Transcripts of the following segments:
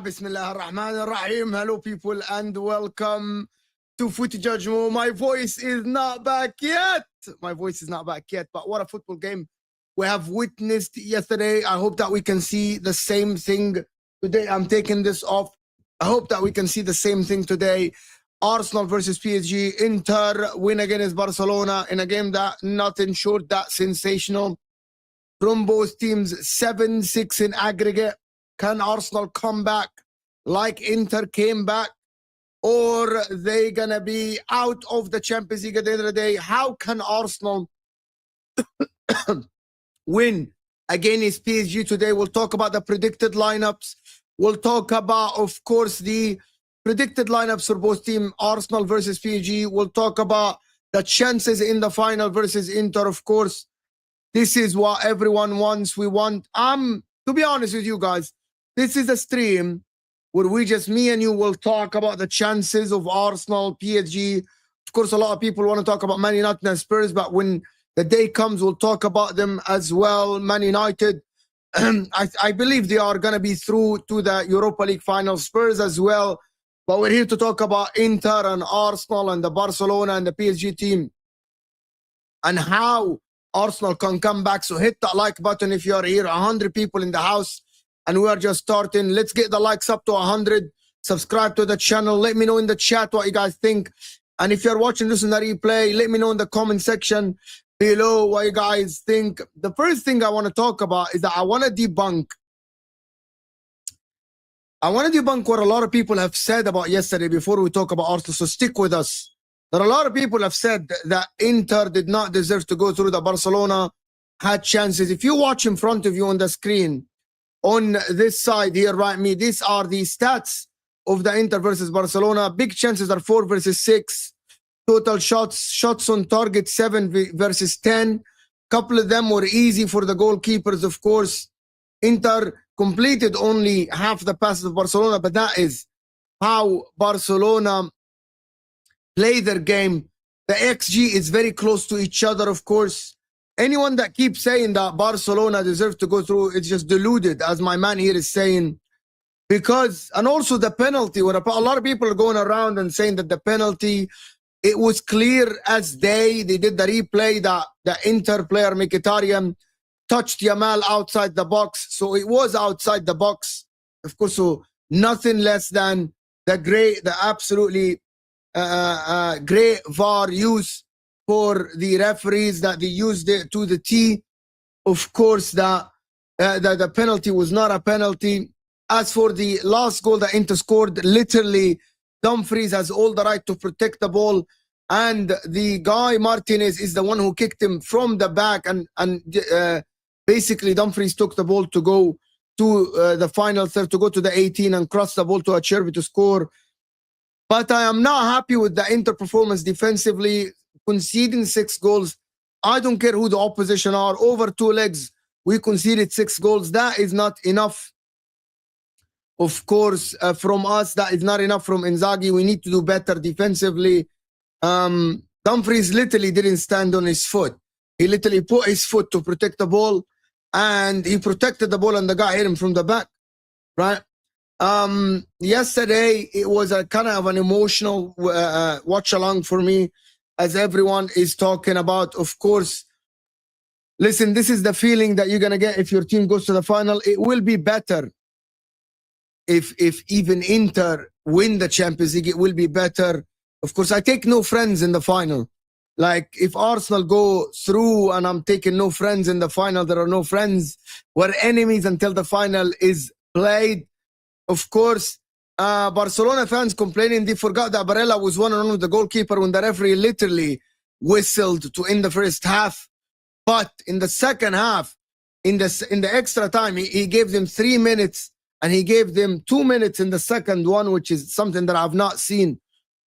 Bismillah ar-Rahman ar-Rahim. Hello people and welcome to Footy Judgment. My voice is not back yet. My voice is not back yet, but what a football game we have witnessed yesterday. I hope that we can see the same thing today. I'm taking this off. I hope that we can see the same thing today. Arsenal versus PSG. Inter win against Barcelona in a game that nothing short that sensational. From both teams, 7-6 in aggregate. Can Arsenal come back like Inter came back? Or they gonna be out of the Champions League at the end of the day? How can Arsenal win against PSG today? We'll talk about the predicted lineups. We'll talk about, of course, the predicted lineups for both teams, Arsenal versus PSG. We'll talk about the chances in the final versus Inter, of course. This is what everyone wants. We want, to be honest with you guys, this is a stream where me and you will talk about the chances of Arsenal, PSG. Of course, a lot of people want to talk about Man United and Spurs, but when the day comes, we'll talk about them as well. Man United, I believe they are going to be through to the Europa League final. Spurs as well. But we're here to talk about Inter and Arsenal and the Barcelona and the PSG team and how Arsenal can come back. So hit that like button if you are here. 100 people in the house and we are just starting. Let's get the likes up to 100. Subscribe to the channel. Let me know in the chat what you guys think. And if you're watching this in the replay, let me know in the comment section below what you guys think. The first thing I want to talk about is that I want to debunk what a lot of people have said about yesterday before we talk about Arsenal. So stick with us. There are a lot of people have said that Inter did not deserve to go through, the Barcelona had chances. If you watch in front of you on the screen, on this side here, right, these are the stats of the Inter versus Barcelona. Big chances are 4 versus 6. Total shots on target 7 versus 10. Couple of them were easy for the goalkeepers, of course. Inter completed only half the passes of Barcelona, but that is how Barcelona play their game. The XG is very close to each other, of course. Anyone that keeps saying that Barcelona deserves to go through, it's just deluded, as my man here is saying. Because, and also the penalty, where a lot of people are going around and saying that the penalty, it was clear as day. They did the replay that the Inter player, Mkhitaryan, touched Yamal outside the box. So it was outside the box. Of course, so nothing less than the absolutely great VAR use for the referees, that they used it to the T. Of course, that the penalty was not a penalty. As for the last goal that Inter scored, literally, Dumfries has all the right to protect the ball. And the guy, Martinez, is the one who kicked him from the back. And basically, Dumfries took the ball to go to the final third, to go to the 18 and cross the ball to Acerbi to score. But I am not happy with the Inter performance defensively, conceding 6 goals. I don't care who the opposition are. Over 2 legs, we conceded 6 goals. That is not enough. Of course, from us, that is not enough from Inzaghi. We need to do better defensively. Dumfries literally didn't stand on his foot. He literally put his foot to protect the ball, and he protected the ball, and the guy hit him from the back, right? Yesterday, it was a kind of an emotional watch-along for me, as everyone is talking about. Of course, listen, this is the feeling that you're going to get if your team goes to the final. It will be better if even Inter win the Champions League. It will be better. Of course, I take no friends in the final. Like, if Arsenal go through and I'm taking no friends in the final, there are no friends. We're enemies until the final is played. Of course, Barcelona fans complaining they forgot that Barella was 1-on-1 with the goalkeeper when the referee literally whistled to end the first half. But in the second half, in the extra time, he gave them 3 minutes, and he gave them 2 minutes in the second one, which is something that I've not seen,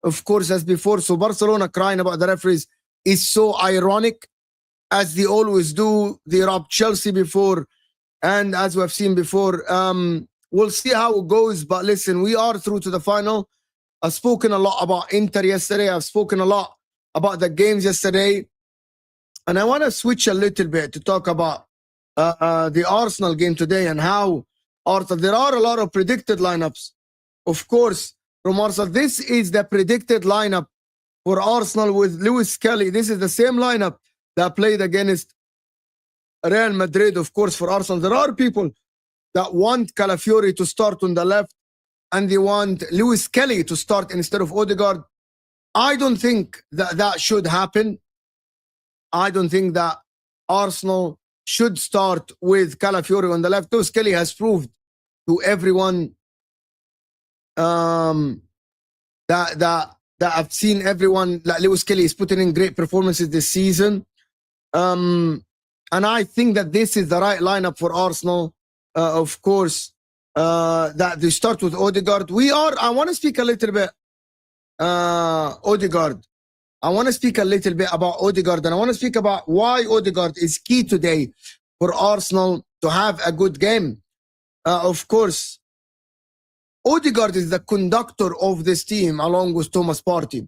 of course, as before. So Barcelona crying about the referees is so ironic, as they always do. They robbed Chelsea before, and as we have seen before, we'll see how it goes. But listen, we are through to the final. I've spoken a lot about Inter yesterday. I've spoken a lot about the games yesterday. And I want to switch a little bit to talk about the Arsenal game today and how Arteta. There are a lot of predicted lineups, of course, from Arsenal. This is the predicted lineup for Arsenal with Lewis Kelly. This is the same lineup that played against Real Madrid, of course, for Arsenal. There are people that want Calafiori to start on the left, and they want Lewis Kelly to start instead of Odegaard. I don't think that should happen. I don't think that Arsenal should start with Calafiori on the left. Lewis Kelly has proved to everyone that I've seen everyone that Lewis Kelly is putting in great performances this season. And I think that this is the right lineup for Arsenal. Of course, that they start with Odegaard. I want to speak a little bit Odegaard. I want to speak a little bit about Odegaard, and I want to speak about why Odegaard is key today for Arsenal to have a good game. Of course, Odegaard is the conductor of this team along with Thomas Partey.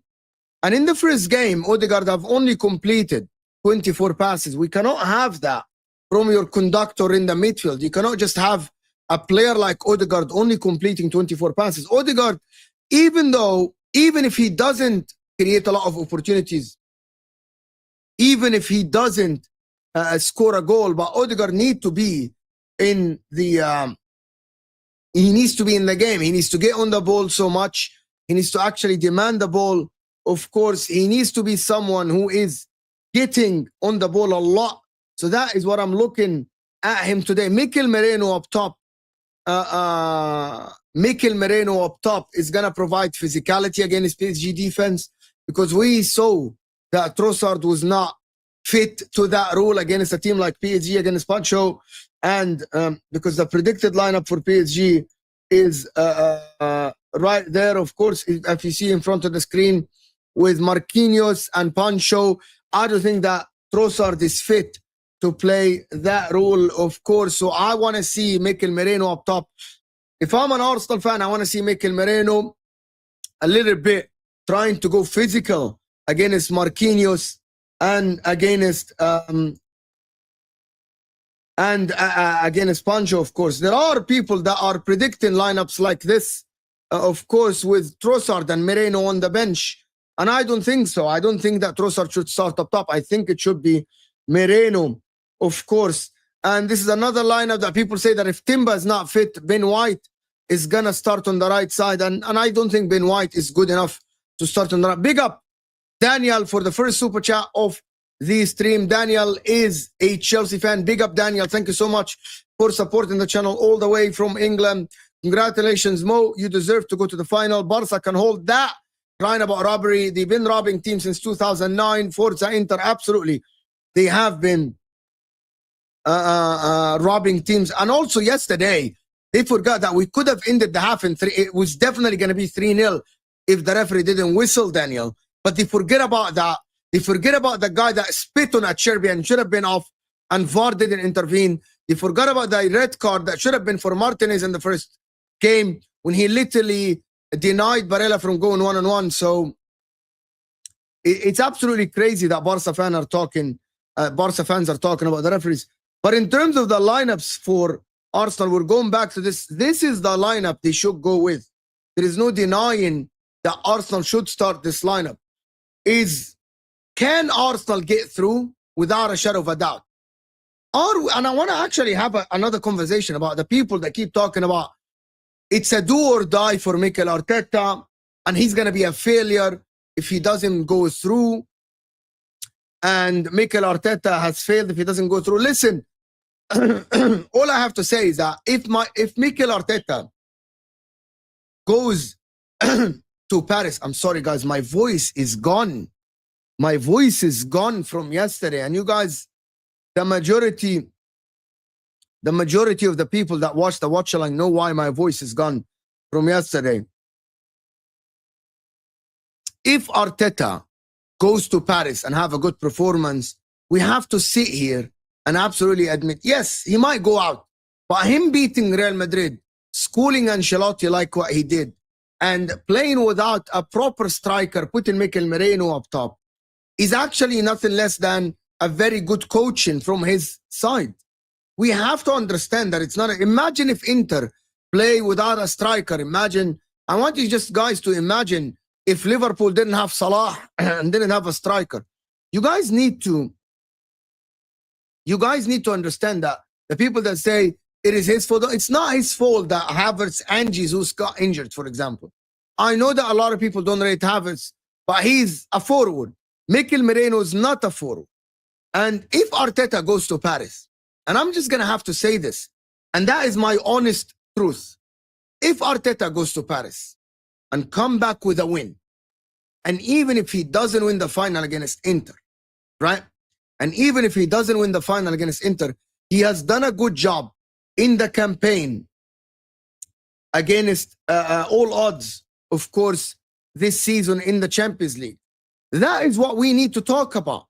And in the first game, Odegaard have only completed 24 passes. We cannot have that from your conductor in the midfield. You cannot just have a player like Odegaard only completing 24 passes. Odegaard, even if he doesn't create a lot of opportunities, even if he doesn't score a goal, but Odegaard needs to be in the he needs to be in the game. He needs to get on the ball so much. He needs to actually demand the ball. Of course, he needs to be someone who is getting on the ball a lot. So that is what I'm looking at him today. Mikel Merino up top. Mikel Merino up top is going to provide physicality against PSG defense, because we saw that Trossard was not fit to that role against a team like PSG, against Pancho. And because the predicted lineup for PSG is right there, of course, if you see in front of the screen, with Marquinhos and Pancho. I don't think that Trossard is fit to play that role, of course. So I want to see Mikel Merino up top. If I'm an Arsenal fan, I want to see Mikel Merino a little bit trying to go physical against Marquinhos and against against Pancho, of course. There are people that are predicting lineups like this, of course, with Trossard and Merino on the bench. And I don't think so. I don't think that Trossard should start up top. I think it should be Merino, of course. And this is another lineup that people say that if Timber is not fit, Ben White is going to start on the right side. And I don't think Ben White is good enough to start on the right. Big up Daniel for the first super chat of the stream. Daniel is a Chelsea fan. Big up, Daniel. Thank you so much for supporting the channel all the way from England. Congratulations, Mo. You deserve to go to the final. Barca can hold that. Crying about robbery. They've been robbing teams since 2009. Forza Inter, absolutely. They have been robbing teams. And also yesterday, they forgot that we could have ended the half in 3. It was definitely going to be 3-0 if the referee didn't whistle, Daniel. But they forget about that. They forget about the guy that spit on Acerbi and should have been off, and VAR didn't intervene. They forgot about the red card that should have been for Martinez in the first game when he literally denied Barella from going 1-on-1. So it's absolutely crazy that Barca fans are talking about the referees. But in terms of the lineups for Arsenal, we're going back to this. This is the lineup they should go with. There is no denying that Arsenal should start this lineup. Can Arsenal get through without a shadow of a doubt? And I want to actually have another conversation about the people that keep talking about it's a do or die for Mikel Arteta and he's going to be a failure if he doesn't go through. And Mikel Arteta has failed if he doesn't go through. Listen, all I have to say is that if Mikel Arteta goes to Paris, I'm sorry guys, my voice is gone. My voice is gone from yesterday. And you guys, the majority of the people that watch the watch along know why my voice is gone from yesterday. If Arteta goes to Paris and have a good performance, we have to sit here and absolutely admit, yes, he might go out, but him beating Real Madrid, schooling Ancelotti like what he did, and playing without a proper striker, putting Mikel Merino up top, is actually nothing less than a very good coaching from his side. We have to understand that it's not. Imagine if Inter play without a striker. Imagine. I want you just guys to imagine if Liverpool didn't have Salah and didn't have a striker. You guys need to understand that the people that say it is his fault, it's not his fault that Havertz and Jesus got injured, for example. I know that a lot of people don't rate Havertz, but he's a forward. Mikel Merino is not a forward. And if Arteta goes to Paris, and I'm just going to have to say this, and that is my honest truth. If Arteta goes to Paris and come back with a win, and even if he doesn't win the final against Inter, right? And even if he doesn't win the final against Inter, he has done a good job in the campaign against all odds, of course, this season in the Champions League. That is what we need to talk about.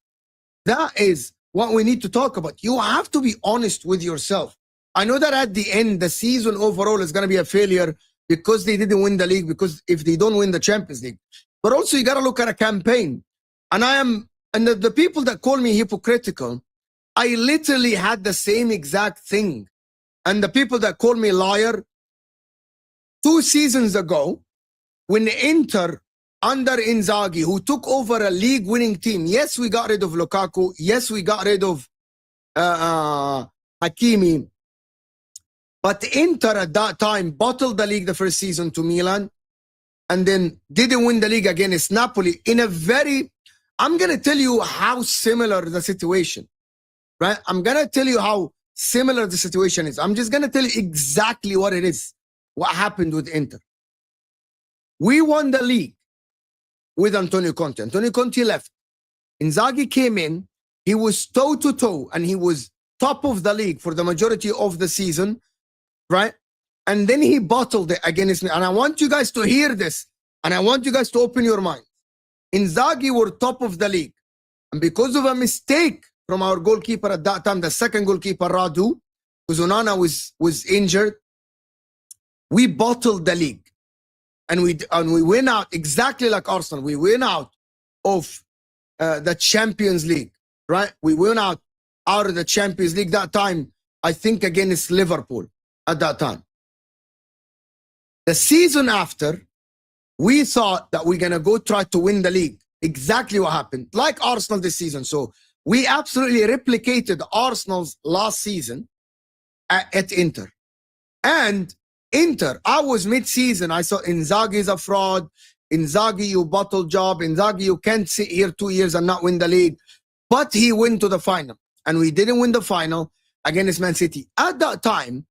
That is what we need to talk about. You have to be honest with yourself. I know that at the end, the season overall is going to be a failure because they didn't win the league, because if they don't win the Champions League. But also you got to look at a campaign. And the people that call me hypocritical, I literally had the same exact thing. And the people that call me liar, 2 seasons ago, when Inter under Inzaghi, who took over a league-winning team, yes, we got rid of Lukaku, yes, we got rid of Hakimi, but Inter at that time bottled the league the first season to Milan, and then didn't win the league against Napoli in a very... I'm going to tell you how similar the situation, right? I'm going to tell you how similar the situation is. I'm just going to tell you exactly what it is, what happened with Inter. We won the league with Antonio Conte. Antonio Conte left. Inzaghi came in. He was toe-to-toe, and he was top of the league for the majority of the season, right? And then he bottled it against me. And I want you guys to hear this, and I want you guys to open your mind. Inzaghi were top of the league. And because of a mistake from our goalkeeper at that time, the second goalkeeper, Radu, because Onana was injured, we bottled the league. And we went out exactly like Arsenal. We went out of the Champions League, right? We went out of the Champions League that time, I think against Liverpool at that time. The season after, we thought that we're going to go try to win the league. Exactly what happened, like Arsenal this season. So we absolutely replicated Arsenal's last season at Inter. And Inter, I was mid-season. I saw Inzaghi is a fraud. Inzaghi, you bottle job. Inzaghi, you can't sit here 2 years and not win the league. But he went to the final. And we didn't win the final against Man City. At that time,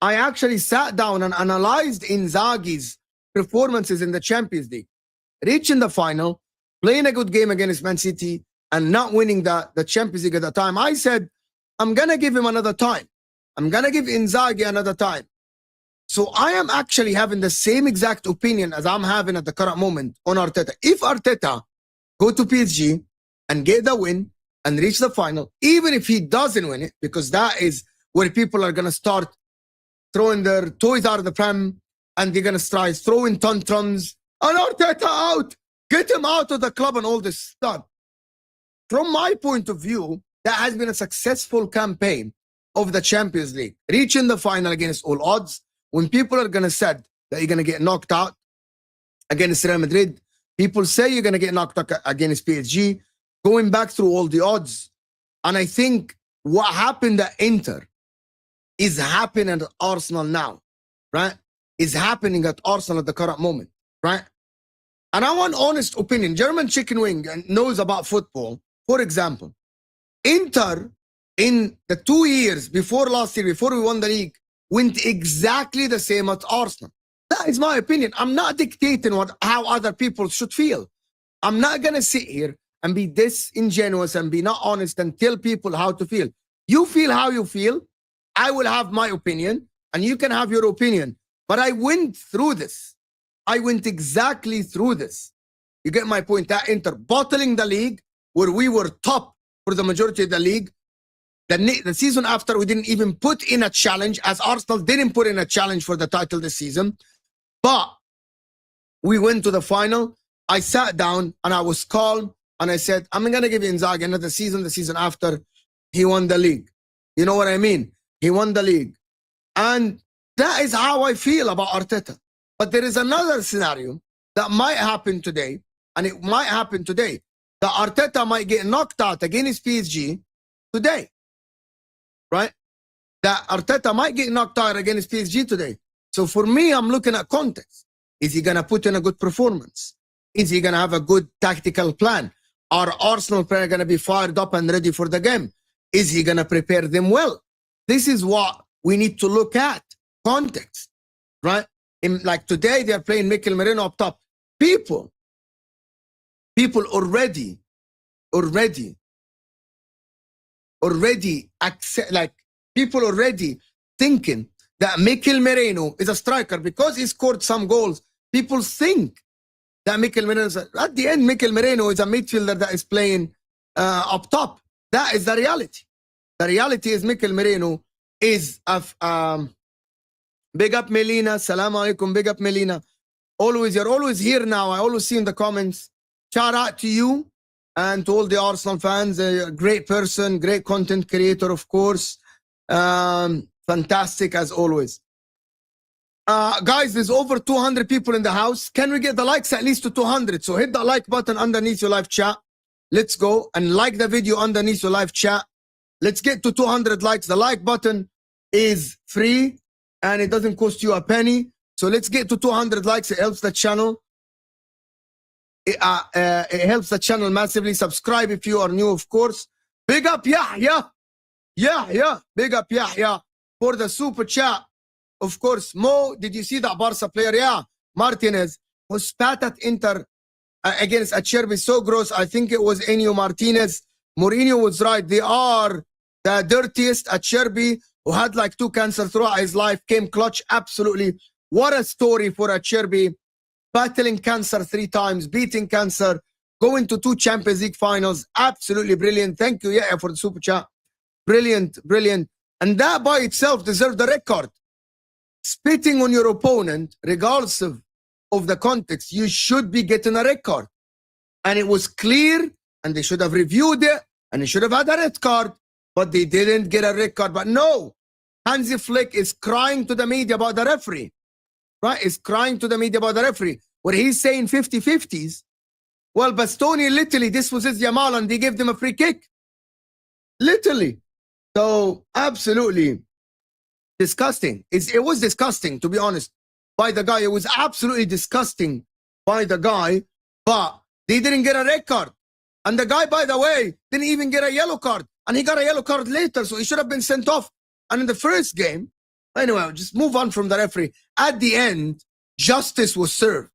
I actually sat down and analyzed Inzaghi's performances in the Champions League, reaching the final, playing a good game against Man City, and not winning the Champions League at the time. I said, I'm going to give him another time. I'm going to give Inzaghi another time. So I am actually having the same exact opinion as I'm having at the current moment on Arteta. If Arteta go to PSG and get the win and reach the final, even if he doesn't win it, because that is where people are going to start throwing their toys out of the pram and they're going to start throwing tantrums, and Arteta out, get him out of the club and all this stuff. From my point of view, that has been a successful campaign of the Champions League, reaching the final against all odds. When people are going to say that you're going to get knocked out against Real Madrid, people say you're going to get knocked out against PSG, going back through all the odds. And I think what happened at Inter is happening at Arsenal now, right? Is happening at Arsenal at the current moment, right? And I want honest opinion. German chicken wing knows about football. For example, Inter in the 2 years before last year, before we won the league, went exactly the same as Arsenal. That is my opinion. I'm not dictating how other people should feel. I'm not going to sit here and be disingenuous and be not honest and tell people how to feel. You feel how you feel. I will have my opinion and you can have your opinion. But I went through this. I went exactly through this. You get my point? That Inter bottling the league where we were top for the majority of the league. The season after, we didn't even put in a challenge, as Arsenal didn't put in a challenge for the title this season. But we went to the final. I sat down and I was calm and I said, I'm going to give Inzaghi another season. The season after, he won the league. You know what I mean? He won the league. And that is how I feel about Arteta. But there is another scenario that might happen today, and it might happen today, that Arteta might get knocked out against PSG today. Right? That Arteta might get knocked out against PSG today. So for me, I'm looking at context. Is he going to put in a good performance? Is he going to have a good tactical plan? Are Arsenal players going to be fired up and ready for the game? Is he going to prepare them well? This is what we need to look at. Context. Right? Like today, they're playing Mikel Merino up top. People already accept, like people already thinking that Mikel Merino is a striker because he scored some goals. People think that Mikel Merino is at the end. Mikel Merino is a midfielder that is playing up top. That is the reality. The reality is Mikel Merino is big up Melina. Salam alaikum. Big up Melina. You're always here now. I always see in the comments. Shout out to you. And to all the Arsenal fans, a great person, great content creator, of course. Fantastic as always. Guys, there's over 200 people in the house. Can we get the likes at least to 200? So hit the like button underneath your live chat. Let's go and like the video underneath your live chat. Let's get to 200 likes. The like button is free and it doesn't cost you a penny. So let's get to 200 likes. It helps the channel. It helps the channel massively. Subscribe if you are new, of course. Big up Yahya. Big up Yahya for the super chat. Of course, Mo, did you see that Barca player? Yeah, Martinez, who spat at Inter against Acerbi. So gross. I think it was Ennio Martinez. Mourinho was right. They are the dirtiest. Acerbi, who had like 2 cancers throughout his life, came clutch. Absolutely. What a story for Acerbi. Battling cancer 3 times, beating cancer, going to 2 Champions League finals. Absolutely brilliant. Thank you, yeah, for the super chat. Brilliant. And that by itself deserved the record. Spitting on your opponent, regardless of the context, you should be getting a record. And it was clear, and they should have reviewed it, and they should have had a red card, but they didn't get a red card. But no, Hansi Flick is crying to the media about the referee. Right, is crying to the media about the referee. Where he's saying 50-50s. Well, Bastoni, literally, this was his Yamal and they gave them a free kick. Literally. So, absolutely disgusting. It was disgusting, to be honest, by the guy. It was absolutely disgusting by the guy, but they didn't get a red card. And the guy, by the way, didn't even get a yellow card. And he got a yellow card later, so he should have been sent off. And in the first game, Anyway, just move on from the referee. At the end, justice was served.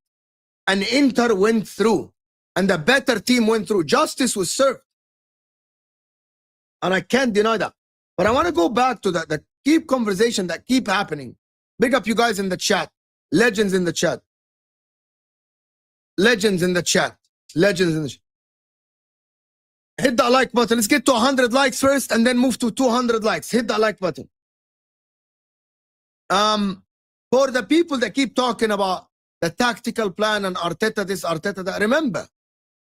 And Inter went through. And the better team went through. Justice was served. And I can't deny that. But I want to go back to the keep conversation that keep happening. Big up you guys in the chat. Legends in the chat. Legends in the chat. Legends in the chat. Hit that like button. Let's get to 100 likes first and then move to 200 likes. Hit that like button. For the people that keep talking about the tactical plan and Arteta this, Arteta that, remember,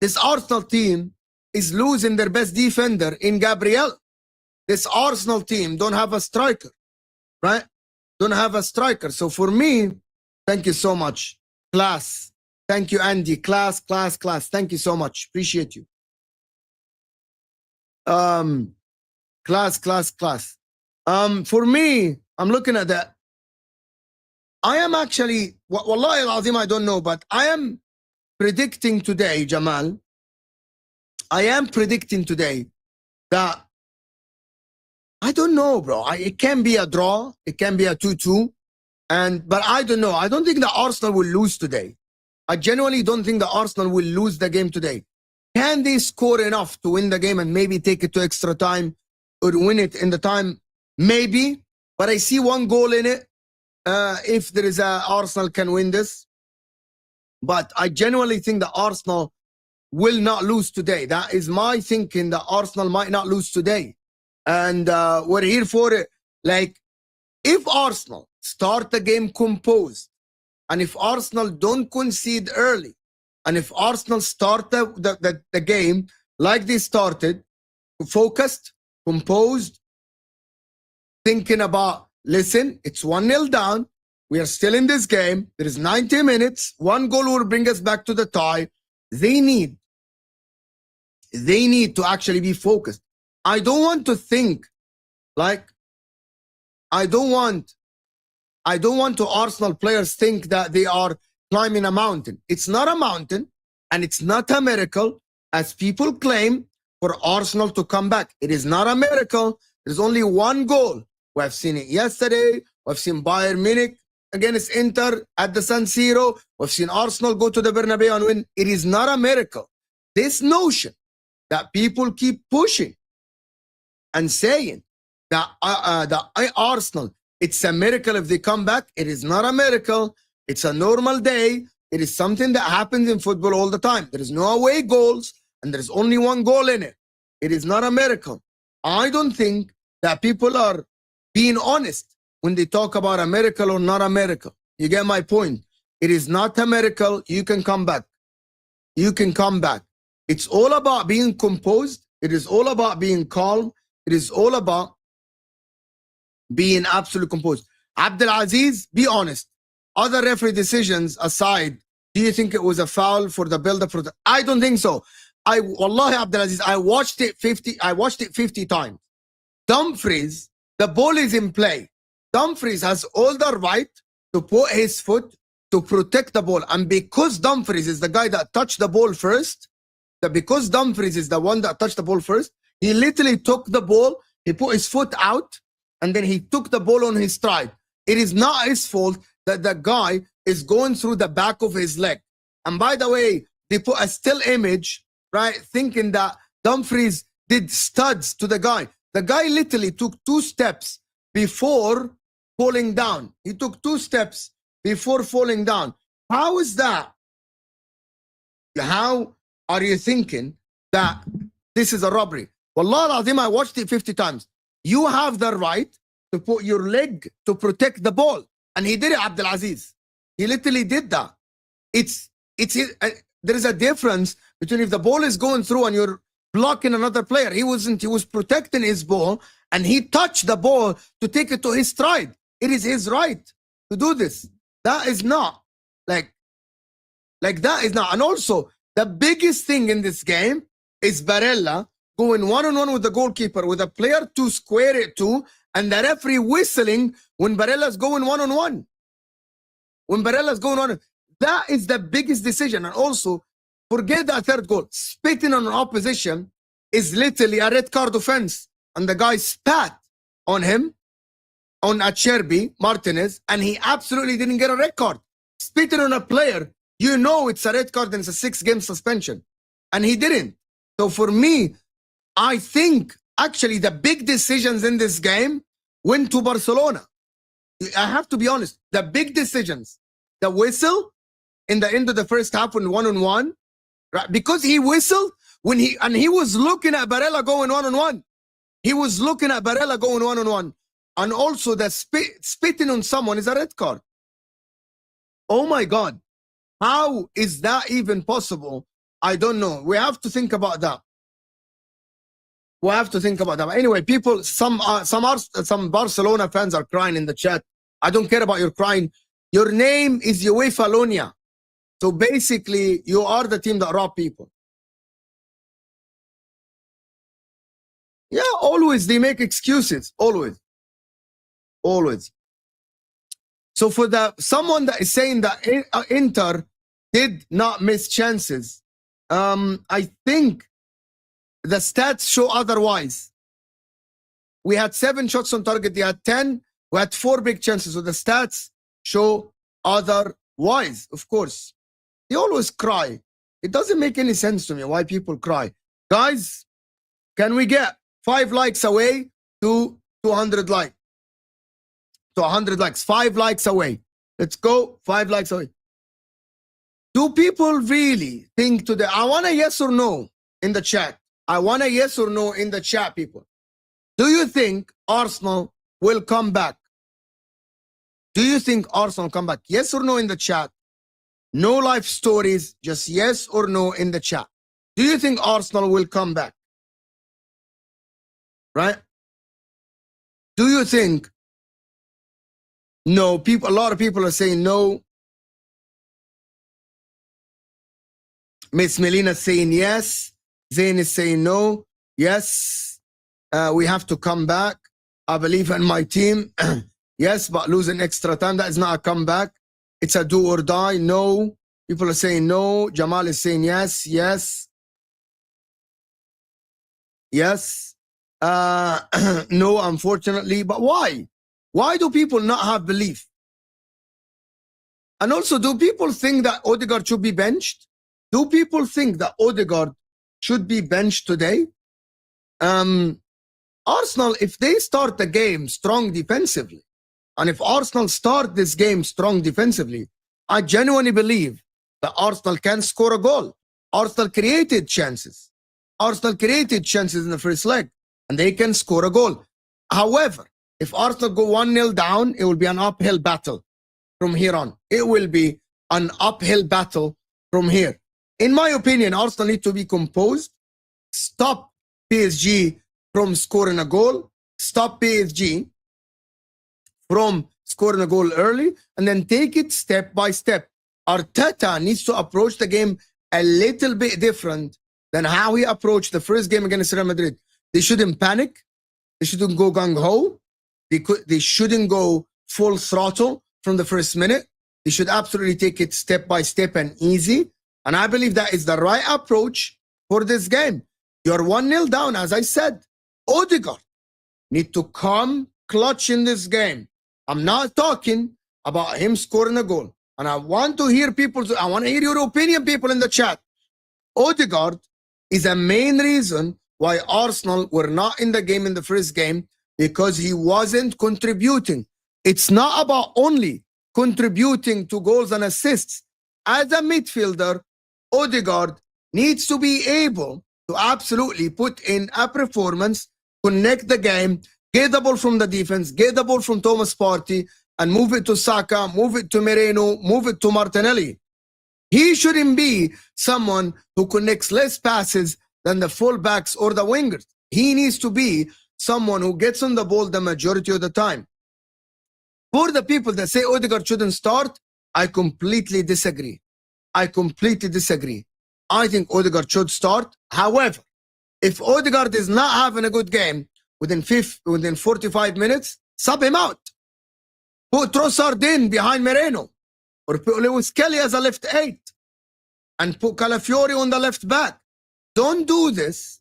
this Arsenal team is losing their best defender in Gabriel. This Arsenal team don't have a striker, right? Don't have a striker. So for me, thank you so much. Class. Thank you, Andy. Class. Thank you so much. Appreciate you. Class. For me, I'm looking at that. I am actually, wallahi al-azim, I don't know, but I am predicting today, Jamal. I am predicting today that, I don't know, bro. It can be a draw. It can be a 2-2. But I don't know. I don't think the Arsenal will lose today. I genuinely don't think the Arsenal will lose the game today. Can they score enough to win the game and maybe take it to extra time or win it in the time? Maybe. But I see one goal in it. If there is a Arsenal can win this. But I genuinely think the Arsenal will not lose today. That is my thinking. The Arsenal might not lose today. And we're here for it. Like, if Arsenal start the game composed, and if Arsenal don't concede early, and if Arsenal start the game like they started, focused, composed, thinking about, listen, it's 1-0 down. We are still in this game. There is 90 minutes. One goal will bring us back to the tie. They need to actually be focused. I don't want to think like, I don't want to Arsenal players think that they are climbing a mountain. It's not a mountain, and it's not a miracle, as people claim, for Arsenal to come back. It is not a miracle. There's only one goal. We have seen it yesterday. We've seen Bayern Munich against Inter at the San Siro. We've seen Arsenal go to the Bernabeu and win. It is not a miracle. This notion that people keep pushing and saying that Arsenal, it's a miracle if they come back. It is not a miracle. It's a normal day. It is something that happens in football all the time. There is no away goals, and there is only one goal in it. It is not a miracle. I don't think that people are being honest when they talk about a miracle or not a miracle. You get my point? It is not a miracle. You can come back. You can come back. It's all about being composed. It is all about being calm. It is all about being absolutely composed. Abdelaziz, be honest. Other referee decisions aside, do you think it was a foul for the build-up? I don't think so. Wallahi, Abdelaziz, I watched it 50 times. Dumfries, the ball is in play. Dumfries has all the right to put his foot to protect the ball. And because Dumfries is the guy that touched the ball first, because Dumfries is the one that touched the ball first, he literally took the ball, he put his foot out, and then he took the ball on his stride. It is not his fault that the guy is going through the back of his leg. And by the way, they put a still image, right, thinking that Dumfries did studs to the guy. The guy literally took 2 steps before falling down. He took 2 steps before falling down. How is that? How are you thinking that this is a robbery? Wallah al-Azim, I watched it 50 times. You have the right to put your leg to protect the ball. And he did it, Abdelaziz. He literally did that. There is a difference between if the ball is going through and you're blocking another player. He wasn't. He was protecting his ball, and he touched the ball to take it to his stride. It is his right to do this. That is not like that is not. And also, the biggest thing in this game is Barella going one-on-one with the goalkeeper, with a player to square it to, and the referee whistling when Barella's going one-on-one. When Barella's going on, that is the biggest decision. And also, forget that third goal. Spitting on an opposition is literally a red card offense. And the guy spat on him. on Acerbi, Martinez, and he absolutely didn't get a red card. Spitting on a player, you know it's a red card and it's a 6-game suspension. And he didn't. So for me, I think actually the big decisions in this game went to Barcelona. I have to be honest. The big decisions, the whistle in the end of the first half when 1-on-1, right? Because he whistled when he was looking at Barella going 1-on-1. He was looking at Barella going 1-on-1. And also the spitting on someone is a red card. Oh my God. How is that even possible? I don't know. We have to think about that. We have to think about that. But anyway, people, some Barcelona fans are crying in the chat. I don't care about your crying. Your name is UEFA Lonia. So basically, you are the team that rob people. Yeah, always they make excuses. Always. Always. So for someone that is saying that Inter did not miss chances, I think the stats show otherwise. We had 7 shots on target. They had 10. We had 4 big chances. So the stats show otherwise, of course. They always cry. It doesn't make any sense to me why people cry. Guys, can we get 5 likes away to 200 likes? To 100 likes. 5 likes away. Let's go. 5 likes away. Do people really think today? I want a yes or no in the chat. I want a yes or no in the chat, people. Do you think Arsenal will come back? Do you think Arsenal come back? Yes or no in the chat. No life stories, just yes or no in the chat. Do you think Arsenal will come back? Right? Do you think? No, a lot of people are saying no. Miss Melina saying yes. Zayn is saying no. Yes. We have to come back. I believe in my team. Yes, but losing extra time, that is not a comeback. It's a do or die. No. People are saying no. Jamal is saying yes. Yes. Yes. No, unfortunately. But why? Why do people not have belief? And also, do people think that Odegaard should be benched? Do people think that Odegaard should be benched today? Arsenal, if they start the game strong defensively, and if Arsenal start this game strong defensively, I genuinely believe that Arsenal can score a goal. Arsenal created chances. Arsenal created chances in the first leg, and they can score a goal. However, if Arsenal go 1-0 down, it will be an uphill battle from here on. It will be an uphill battle from here. In my opinion, Arsenal need to be composed, stop PSG from scoring a goal, stop PSG from scoring a goal early, and then take it step by step. Arteta needs to approach the game a little bit different than how he approached the first game against Real Madrid. They shouldn't panic. They shouldn't go gung-ho. They shouldn't go full throttle from the first minute. They should absolutely take it step by step and easy. And I believe that is the right approach for this game. You're 1-0 down, as I said. Odegaard need to come clutch in this game. I'm not talking about him scoring a goal. And I want to hear I want to hear your opinion, people in the chat. Odegaard is a main reason why Arsenal were not in the game in the first game, because he wasn't contributing. It's not about only contributing to goals and assists. As a midfielder, Odegaard needs to be able to absolutely put in a performance, connect the game, get the ball from the defense, get the ball from Thomas Partey, and move it to Saka, move it to Moreno, move it to Martinelli. He shouldn't be someone who connects less passes than the fullbacks or the wingers. He needs to be someone who gets on the ball the majority of the time. For the people that say Odegaard shouldn't start, I completely disagree. I completely disagree. I think Odegaard should start. However, if Odegaard is not having a good game within 45 minutes, sub him out. Put Trossard in behind Moreno, or put Lewis Kelly as a left 8, and put Calafiori on the left back. Don't do this.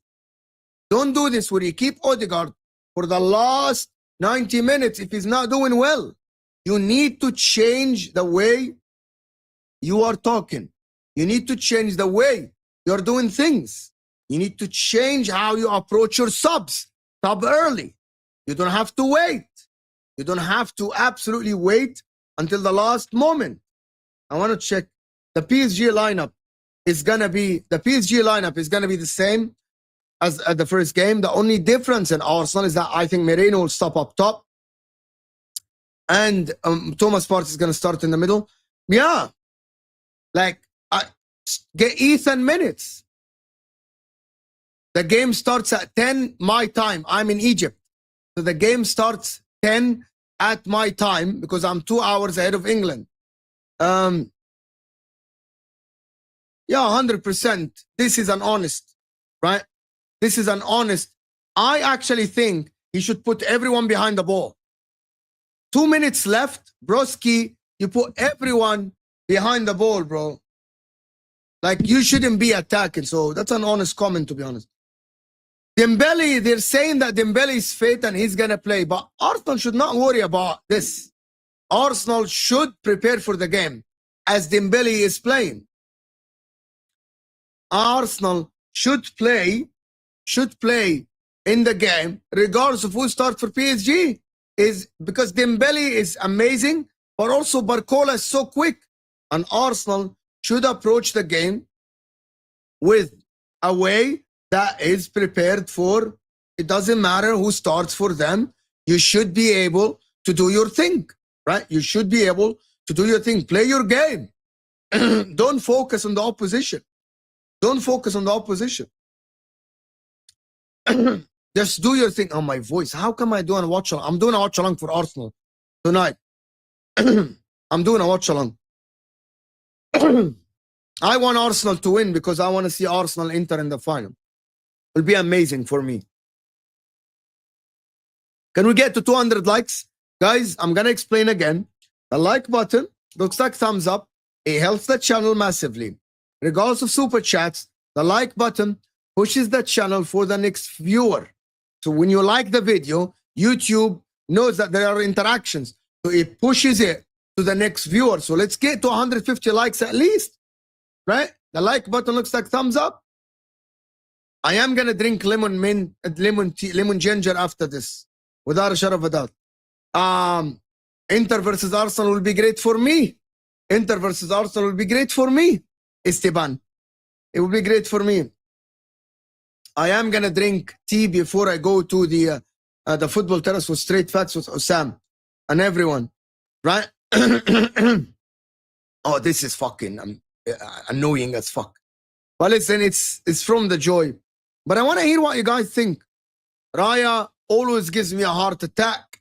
Don't do this where you keep Odegaard for the last 90 minutes if he's not doing well. You need to change the way you are talking. You need to change the way you're doing things. You need to change how you approach your subs. Sub early. You don't have to wait. You don't have to absolutely wait until the last moment. I want to check. The PSG lineup is gonna be the same as at the first game. The only difference in Arsenal is that I think Merino will stop up top, and Thomas Partey is gonna start in the middle. Yeah, like get Ethan minutes. The game starts at 10 my time. I'm in Egypt, so the game starts 10 at my time because I'm 2 hours ahead of England. Yeah, 100%. This is an honest, right? This is an honest. I actually think he should put everyone behind the ball. 2 minutes left, broski. You put everyone behind the ball, bro. Like, you shouldn't be attacking. So that's an honest comment, to be honest. Dembele, they're saying that Dembele is fit and he's gonna play, but Arsenal should not worry about this. Arsenal should prepare for the game as Dembele is playing. Arsenal should play in the game regardless of who starts for PSG, is because Dembele is amazing, but also Barcola is so quick, and Arsenal should approach the game with a way that is prepared for. It doesn't matter who starts for them. You should be able to do your thing, right? You should be able to do your thing. Play your game. Don't focus on the opposition. Don't focus on the opposition. Just do your thing. Oh, my voice. How come I do a watch along? I'm doing a watch along for Arsenal tonight. I'm doing a watch along. I want Arsenal to win because I want to see Arsenal Inter in the final. It'll be amazing for me. Can we get to 200 likes? Guys, I'm going to explain again. The like button looks like thumbs up. It helps the channel massively. Regardless of super chats, the like button pushes the channel for the next viewer. So when you like the video, YouTube knows that there are interactions. So it pushes it to the next viewer. So let's get to 150 likes at least, right? The like button looks like thumbs up. I am going to drink lemon tea, lemon ginger after this, without a shadow of a doubt. Inter versus Arsenal will be great for me. Inter versus Arsenal will be great for me, Esteban. It will be great for me. I am going to drink tea before I go to the football terrace with Straight Facts with Osam and everyone, right? Oh, this is fucking annoying as fuck. But listen, it's from the joy. But I want to hear what you guys think. Raya always gives me a heart attack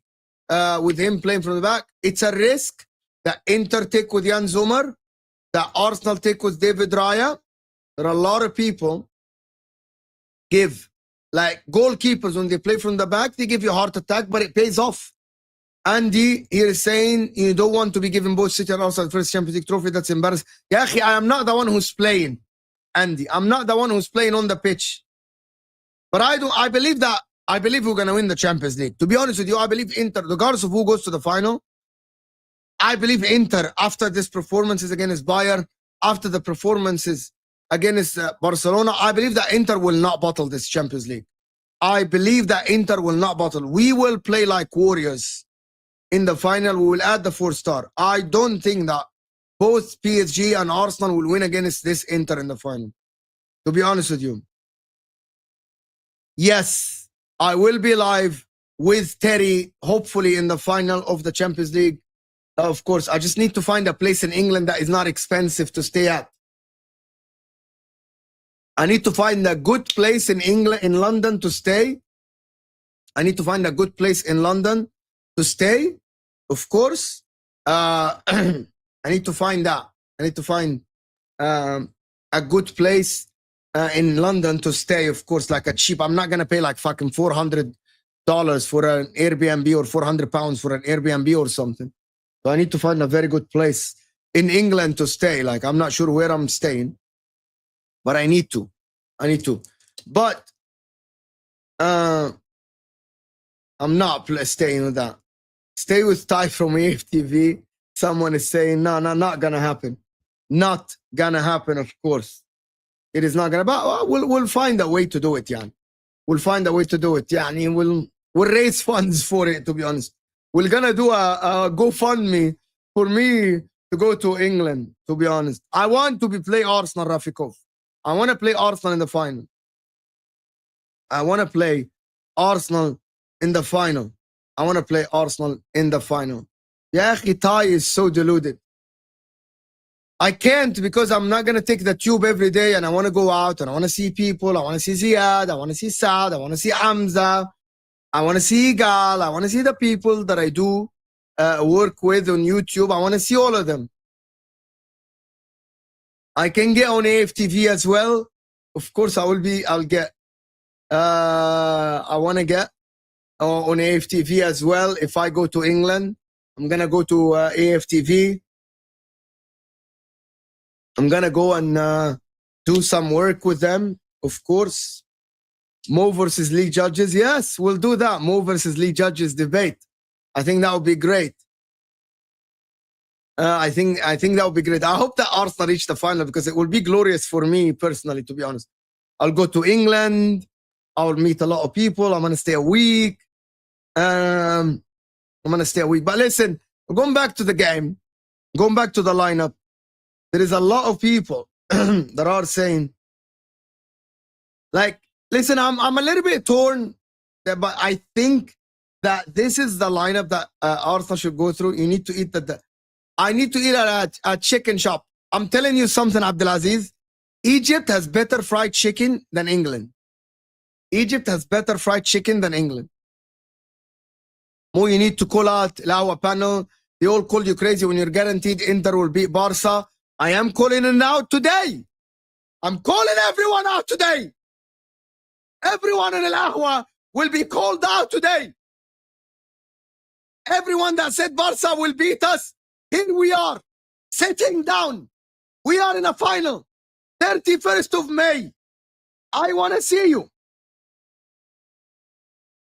with him playing from the back. It's a risk that Inter take with Jan Zomer, that Arsenal take with David Raya. There are a lot of people give, like goalkeepers, when they play from the back, they give you a heart attack, but it pays off. Andy here is saying you don't want to be given both City and Arsenal first Champions League trophy. That's embarrassing. Yeah, I am not the one who's playing, Andy. I'm not the one who's playing on the pitch. But I believe we're going to win the Champions League. To be honest with you, I believe Inter, regardless of who goes to the final, I believe Inter, after this performances against Bayern, after the performances against Barcelona, I believe that Inter will not bottle this Champions League. I believe that Inter will not bottle. We will play like warriors in the final. We will add the 4-star. I don't think that both PSG and Arsenal will win against this Inter in the final. To be honest with you. Yes, I will be live with Terry, hopefully in the final of the Champions League. Of course, I just need to find a place in England that is not expensive to stay at. I need to find a good place in England, in London to stay. I need to find a good place in London to stay. Of course, I need to find that. I need to find a good place in London to stay. Of course, like a cheap. I'm not gonna pay like fucking $400 for an Airbnb or £400 for an Airbnb or something. So I need to find a very good place in England to stay. Like, I'm not sure where I'm staying, but I need to. But I'm not staying with that. Stay with Ty from AFTV. Someone is saying, no, not gonna happen. Not gonna happen, of course. It is not gonna, but we'll find a way to do it, Jan. We'll find a way to do it. Yani we'll raise funds for it, to be honest. We're gonna do a GoFundMe for me to go to England, to be honest. I want to play Arsenal, Rafikov. I want to play Arsenal in the final. I want to play Arsenal in the final. I want to play Arsenal in the final. Ya akhi, Ty is so deluded. I can't because I'm not going to take the tube every day and I want to go out and I want to see people. I want to see Ziad. I want to see Saad. I want to see Hamza. I want to see Egal. I want to see the people that I do work with on YouTube. I want to see all of them. I can get on AFTV as well. Of course, I'll get. I want to get on AFTV as well. If I go to England, I'm going to go to AFTV. I'm going to go and do some work with them, of course. Mo versus league judges. Yes, we'll do that. Mo versus league judges debate. I think that would be great. I think that would be great. I hope that Arsenal reach the final because it will be glorious for me personally, to be honest. I'll go to England. I'll meet a lot of people. I'm going to stay a week. But listen, going back to the game, going back to the lineup, there is a lot of people that are saying, like, listen, I'm a little bit torn, but I think that this is the lineup that Arsenal should go through. You need to eat I need to eat at a chicken shop. I'm telling you something, Abdulaziz. Egypt has better fried chicken than England. Egypt has better fried chicken than England. Mo, you need to call out Lawa panel. They all call you crazy when you're guaranteed Inter will beat Barca. I am calling it out today. I'm calling everyone out today. Everyone in Al-Ahwa will be called out today. Everyone that said Barca will beat us, here we are, sitting down. We are in a final. 31st of May. I want to see you.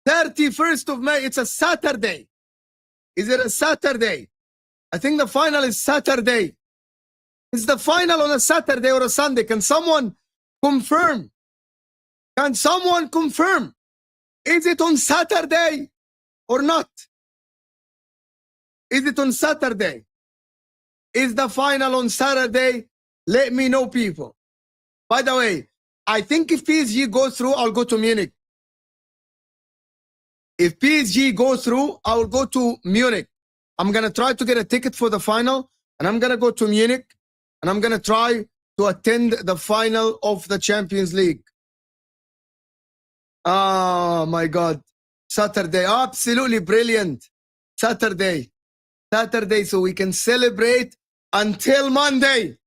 31st of May. It's a Saturday. Is it a Saturday? I think the final is Saturday. Is the final on a Saturday or a Sunday? Can someone confirm? Can someone confirm? Is it on Saturday or not? Is it on Saturday? Is the final on Saturday? Let me know, people. By the way, I think if PSG goes through, I'll go to Munich. If PSG goes through, I will go to Munich. I'm going to try to get a ticket for the final, and I'm going to go to Munich, and I'm going to try to attend the final of the Champions League. Oh, my God. Saturday. Absolutely brilliant. Saturday, so we can celebrate until Monday.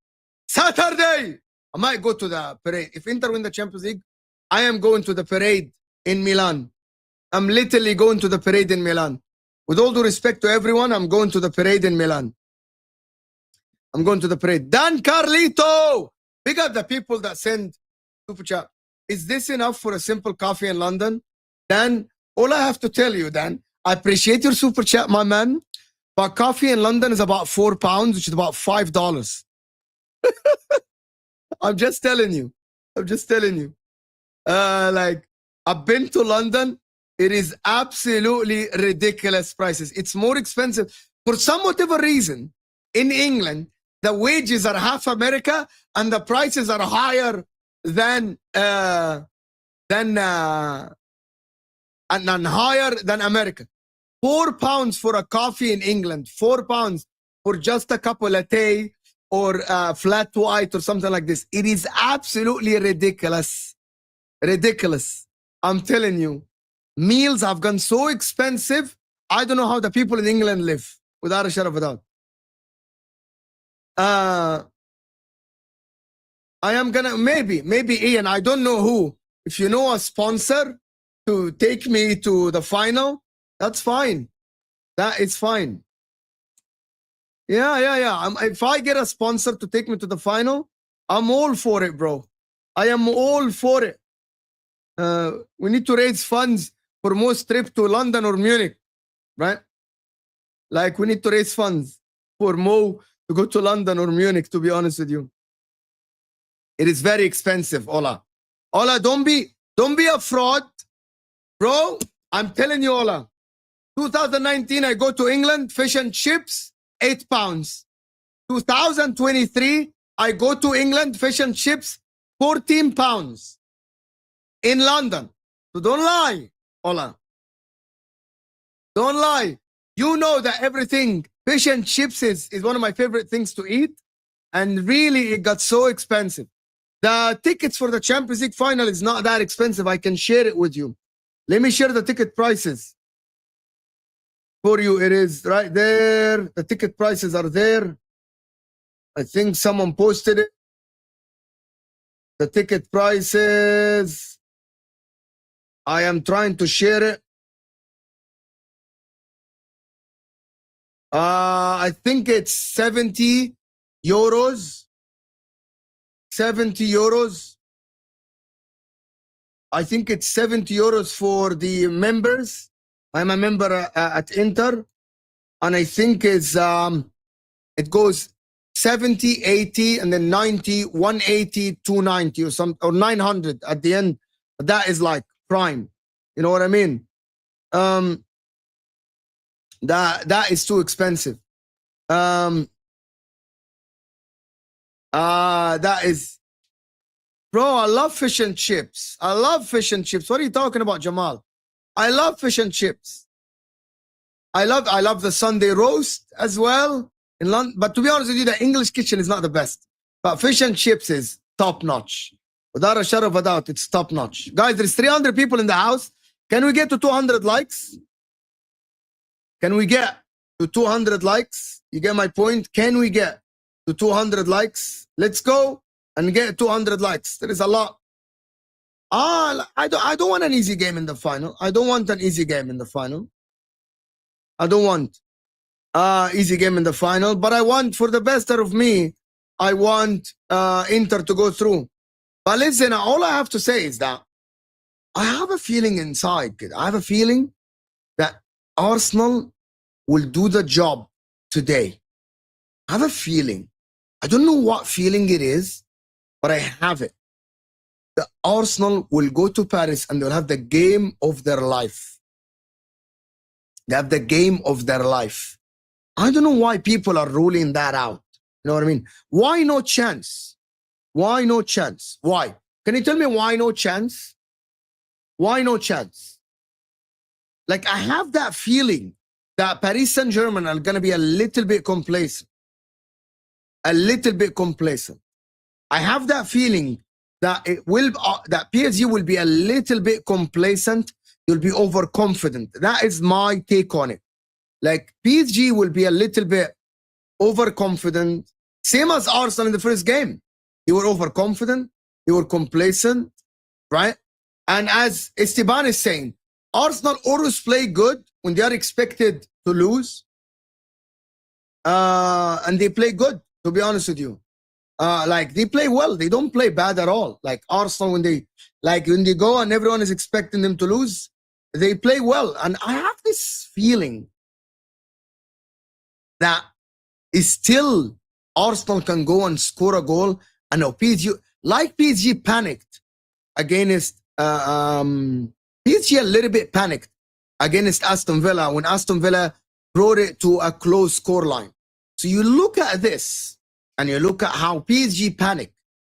Saturday. I might go to the parade. If Inter win the Champions League, I am going to the parade in Milan. I'm literally going to the parade in Milan. With all due respect to everyone, I'm going to the parade in Milan. I'm going to the parade. Dan Carlito! Big up the people that send super chat. Is this enough for a simple coffee in London? Dan, all I have to tell you, Dan, I appreciate your super chat, my man. But coffee in London is about £4, which is about $5. I'm just telling you. Like, I've been to London. It is absolutely ridiculous prices. It's more expensive. For some whatever reason, in England, the wages are half America and the prices are higher than higher than America. £4 for a coffee in England. £4 for just a cup of latte or flat white or something like this. It is absolutely ridiculous. Ridiculous. I'm telling you. Meals have gone so expensive. I don't know how the people in England live. Without a shadow of a doubt. I am gonna, maybe Ian, I don't know who. If you know a sponsor to take me to the final, that's fine. That is fine. Yeah. If I get a sponsor to take me to the final, I'm all for it, bro. I am all for it. We need to raise funds for most trip to London or Munich, right? Like we need to raise funds for Mo to go to London or Munich, to be honest with you. It is very expensive, Ola. Ola, don't be a fraud. Bro, I'm telling you, Ola. 2019, I go to England, fish and chips, £8. 2023, I go to England, fish and chips, £14 in London. So don't lie, Ola. Don't lie. You know that everything, fish and chips is one of my favorite things to eat. And really, it got so expensive. The tickets for the Champions League final is not that expensive. I can share it with you. Let me share the ticket prices for you. It is right there. The ticket prices are there. I think someone posted it. The ticket prices. I am trying to share it. I think it's 70 euros. 70 euros. I think it's 70 euros for the members. I'm a member at Inter. And I think it's, it goes 70, 80, and then 90, 180, 290 or some, or 900 at the end. That is like prime. You know what I mean? That is too expensive. That is, bro, I love fish and chips. I love fish and chips. What are you talking about, Jamal? I love fish and chips. I love the Sunday roast as well in London. But to be honest with you, the English kitchen is not the best. But fish and chips is top notch. Without a shadow of a doubt, it's top notch. Guys, there's 300 people in the house. Can we get to 200 likes? Can we get to 200 likes? You get my point? Can we get to 200 likes? Let's go and get 200 likes. There is a lot. I don't want an easy game in the final. I don't want an easy game in the final. I don't want easy game in the final, but I want, for the best out of me, I want Inter to go through. But listen, all I have to say is that I have a feeling inside, kid. I have a feeling that Arsenal will do the job today. I have a feeling. I don't know what feeling it is, but I have it. The Arsenal will go to Paris and they'll have the game of their life. They have the game of their life. I don't know why people are ruling that out. You know what I mean? Why no chance? Why no chance? Why? Can you tell me why no chance? Why no chance? Like, I have that feeling that Paris Saint-Germain are going to be a little bit complacent. A little bit complacent. I have that feeling that it will, that PSG will be a little bit complacent. You'll be overconfident. That is my take on it. Like, PSG will be a little bit overconfident. Same as Arsenal in the first game. They were overconfident. They were complacent, right? And as Esteban is saying, Arsenal always play good when they are expected to lose. And they play good, to be honest with you. Like, they play well. They don't play bad at all. Like Arsenal, when they go and everyone is expecting them to lose, they play well. And I have this feeling that is still Arsenal can go and score a goal. I know PSG panicked against PSG a little bit panicked against Aston Villa when Aston Villa brought it to a close scoreline. So you look at this and you look at how PSG panicked,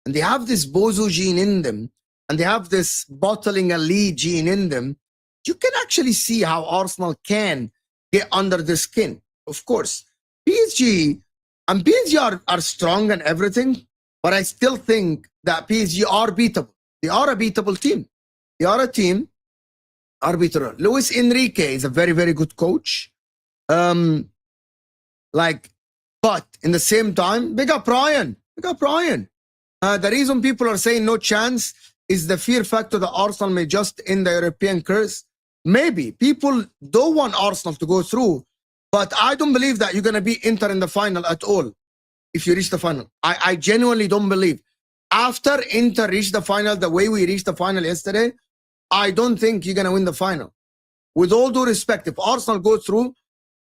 and they have this bozo gene in them, and they have this bottling a lead gene in them. You can actually see how Arsenal can get under the skin. Of course, PSG are strong and everything, but I still think that PSG are beatable. They are a beatable team. They are a team arbiter. Luis Enrique is a very, very good coach. But in the same time, big up Ryan. Big up Ryan. The reason people are saying no chance is the fear factor that Arsenal may just end the European curse. Maybe. People don't want Arsenal to go through, but I don't believe that you're going to be Inter in the final at all if you reach the final. I genuinely don't believe. After Inter reached the final, the way we reached the final yesterday, I don't think you're going to win the final. with all due respect, if Arsenal go through,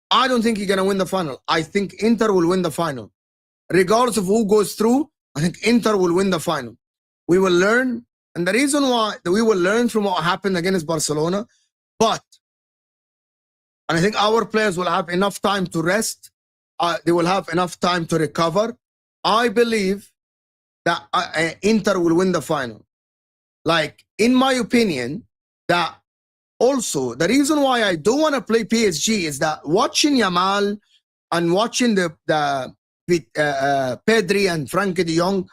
I don't think you're going to win the final. I think Inter will win the final. Regardless of who goes through, I think Inter will win the final. We will learn. And the reason why that we will learn from what happened against Barcelona, and I think our players will have enough time to rest. They will have enough time to recover. I believe that Inter will win the final. Like, in my opinion, that also the reason why I don't want to play PSG is that watching Yamal and watching the Pedri and Frankie de Jong,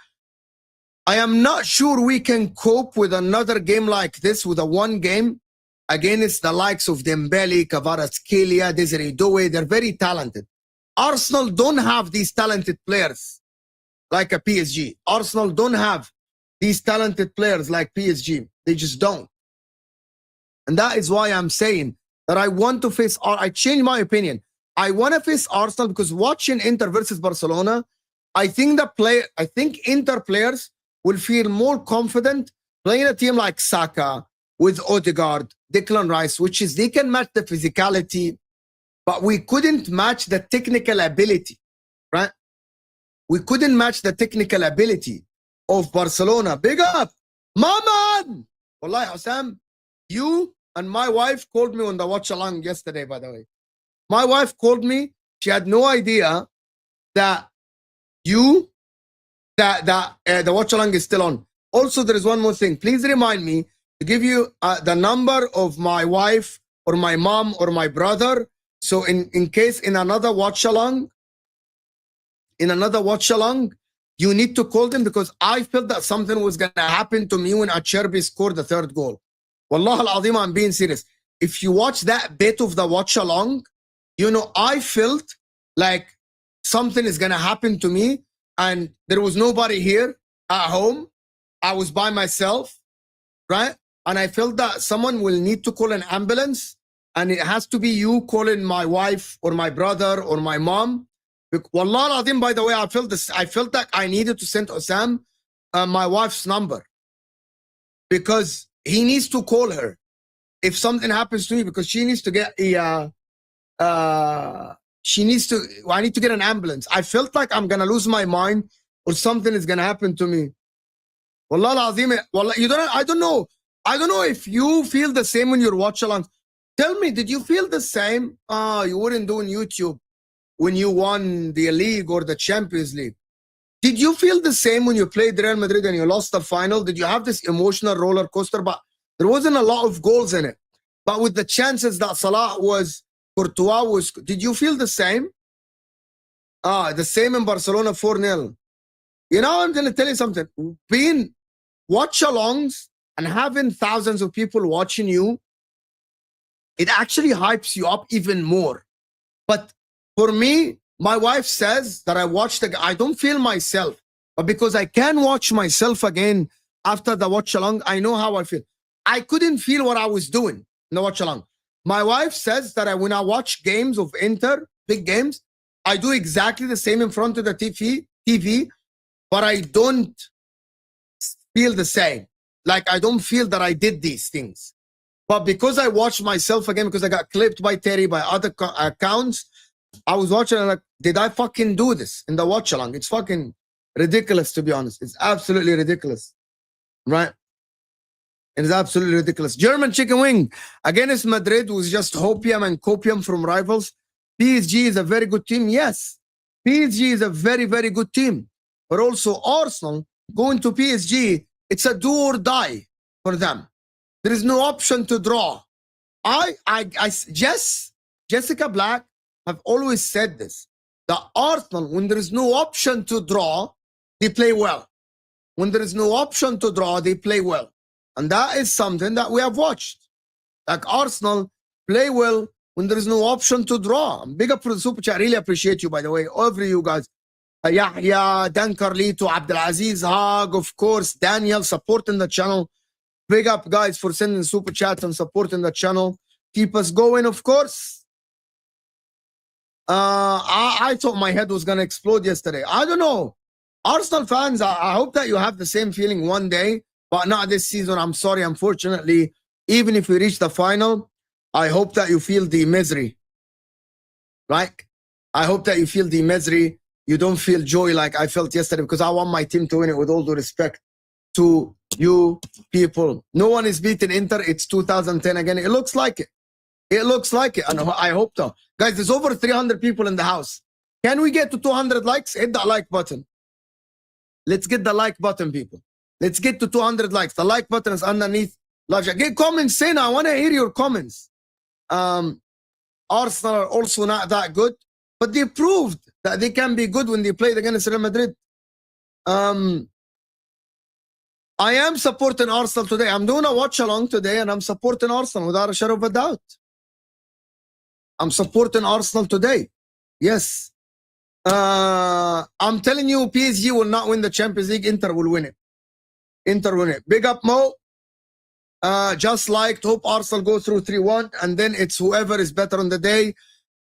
I am not sure we can cope with another game like this, with a one game against the likes of Dembele, Kvaratskhelia, Desiree Doué. They're very talented. Arsenal don't have these talented players like a PSG. Arsenal don't have these talented players like PSG. They just don't. And that is why I'm saying that I want to face, I changed my opinion. I want to face Arsenal because watching Inter versus Barcelona, I think Inter players will feel more confident playing a team like Saka with Odegaard, Declan Rice, which is they can match the physicality, but we couldn't match the technical ability, right? We couldn't match the technical ability of Barcelona. Big up, Maman! Wallahi, Hassan, you and my wife called me on the watch along yesterday, by the way. My wife called me. She had no idea that the watch along is still on. Also, there is one more thing. Please remind me to give you the number of my wife or my mom or my brother. So in case in another watch along, you need to call them, because I felt that something was going to happen to me when Acerbi scored the third goal. Wallah al-Azim, I'm being serious. If you watch that bit of the watch along, you know, I felt like something is going to happen to me, and there was nobody here at home. I was by myself, right? And I felt that someone will need to call an ambulance, and it has to be you calling my wife or my brother or my mom. Wallah al-Azim, by the way, I felt that I needed to send Osam my wife's number, because he needs to call her if something happens to me, because she needs to get I need to get an ambulance. I felt like I'm gonna lose my mind or something is gonna happen to me. Wallah al-Azim, wallah, I don't know if you feel the same when you're watch along. Tell me, did you feel the same? You weren't doing YouTube when you won the league or the Champions League. Did you feel the same when you played Real Madrid and you lost the final? Did you have this emotional roller coaster? But there wasn't a lot of goals in it. But with the chances that Salah was, Courtois was, did you feel the same? The same in Barcelona 4-0. You know, I'm going to tell you something. Being watch-alongs and having thousands of people watching you, it actually hypes you up even more. But for me, my wife says that I don't feel myself. But because I can watch myself again after the watch-along, I know how I feel. I couldn't feel what I was doing in the watch-along. My wife says that when I watch games of Inter, big games, I do exactly the same in front of the TV, but I don't feel the same. Like, I don't feel that I did these things. But because I watched myself again, because I got clipped by Terry, by other accounts, I was watching and like, did I fucking do this in the watch along? It's fucking ridiculous, to be honest. It's absolutely ridiculous, right? It is absolutely ridiculous. German chicken wing against Madrid was just hopium and copium from rivals. PSG is a very good team. Yes, PSG is a very, very good team. But also Arsenal going to PSG, it's a do or die for them. There is no option to draw. Jessica Black have always said this. The Arsenal, when there is no option to draw, they play well. When there is no option to draw, they play well. And that is something that we have watched. Like Arsenal play well when there is no option to draw. Big up for the super chat. Really appreciate you, by the way. Every you guys. Yahya, Dan Carlito, Abdelaziz, Hag, of course, Daniel, supporting the channel. Big up, guys, for sending super chats and supporting the channel. Keep us going, of course. I thought my head was going to explode yesterday. I don't know. Arsenal fans, I hope that you have the same feeling one day, but not this season. I'm sorry, unfortunately, even if we reach the final, I hope that you feel the misery, right? I hope that you feel the misery. You don't feel joy like I felt yesterday, because I want my team to win it, with all due respect to you people. No one is beating Inter. It's 2010 again. It looks like it. It looks like it. And I hope so. Guys, there's over 300 people in the house. Can we get to 200 likes? Hit that like button. Let's get the like button, people. Let's get to 200 likes. The like button is underneath. Get comments saying, I want to hear your comments. Arsenal are also not that good, but they proved that they can be good when they played against Real Madrid. I am supporting Arsenal today. I'm doing a watch along today, and I'm supporting Arsenal without a shadow of a doubt. I'm supporting Arsenal today. Yes. I'm telling you, PSG will not win the Champions League. Inter will win it. Inter win it. Big up, Mo. Just like hope Arsenal go through 3-1, and then it's whoever is better on the day.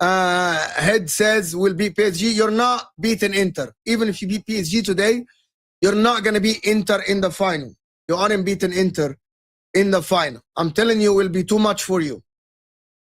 Head says will beat PSG. You're not beating Inter. Even if you beat PSG today, you're not going to beat Inter in the final. You aren't beating Inter in the final. I'm telling you, it will be too much for you.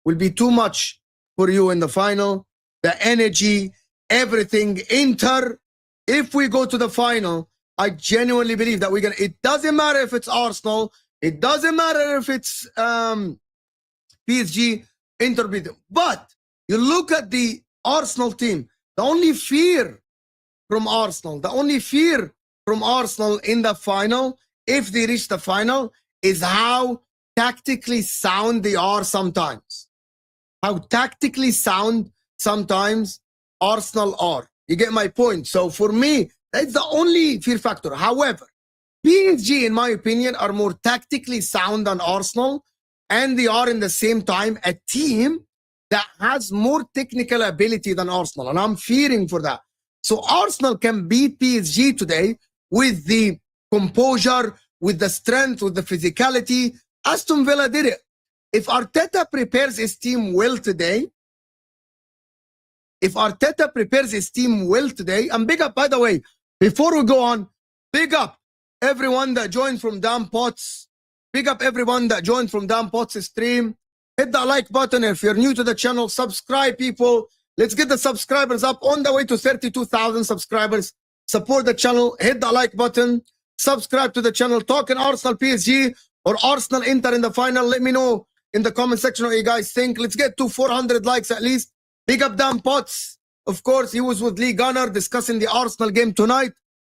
Will be too much for you in the final. The energy, everything. Inter, if we go to the final, I genuinely believe that we're going to, it doesn't matter if it's Arsenal, it doesn't matter if it's PSG, Inter beat them. But you look at the Arsenal team, the only fear from Arsenal in the final, if they reach the final, is how tactically sound they are sometimes. How tactically sound sometimes Arsenal are. You get my point? So for me, that's the only fear factor. However, PSG, in my opinion, are more tactically sound than Arsenal, and they are in the same time a team that has more technical ability than Arsenal, and I'm fearing for that. So Arsenal can beat PSG today with the composure, with the strength, with the physicality. Aston Villa did it. If Arteta prepares his team well today, and big up, by the way, before we go on, big up everyone that joined from Dan Potts. Big up everyone that joined from Dan Potts' stream. Hit that like button. If you're new to the channel, subscribe, people. Let's get the subscribers up, on the way to 32,000 subscribers. Support the channel. Hit the like button. Subscribe to the channel. Talking Arsenal PSG or Arsenal Inter in the final. Let me know in the comment section what you guys think. Let's get to 400 likes at least. Big up Dan Potts. Of course, he was with Lee Gunner discussing the Arsenal game tonight.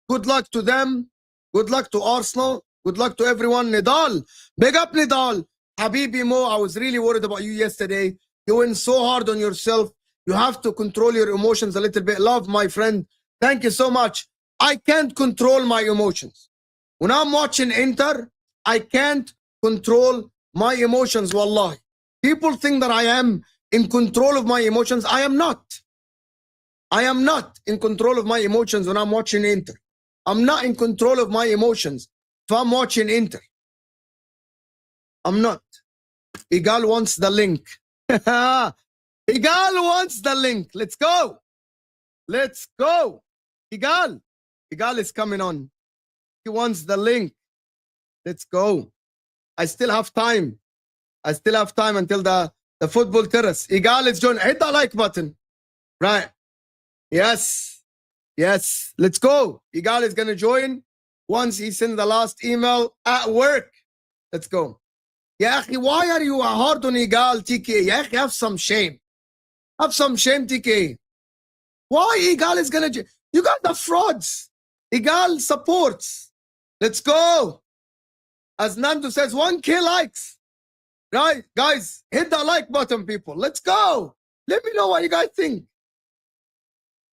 Good luck to them. Good luck to Arsenal. Good luck to everyone. Nidal. Big up, Nidal. Habibi Mo, I was really worried about you yesterday. You went so hard on yourself. You have to control your emotions a little bit. Love, my friend. Thank you so much. I can't control my emotions. When I'm watching Inter, I can't control my emotions, wallahi. People think that I am in control of my emotions. I am not. I am not in control of my emotions when I'm watching Inter. I'm not in control of my emotions if I'm watching Inter. I'm not. Egal wants the link. Egal wants the link. Let's go. Let's go. Egal. Egal is coming on. He wants the link. Let's go. I still have time. I still have time until the football terrace. Egal is joining. Hit the like button. Right. Yes. Yes. Let's go. Egal is going to join once he sends the last email at work. Let's go. Ya akhi, why are you hard on Egal, TK? Ya akhi, have some shame. Have some shame, TK. Why Egal is going to... You got the frauds. Egal supports. Let's go. As Nando says, 1K likes. Right? Guys, hit the like button, people. Let's go. Let me know what you guys think.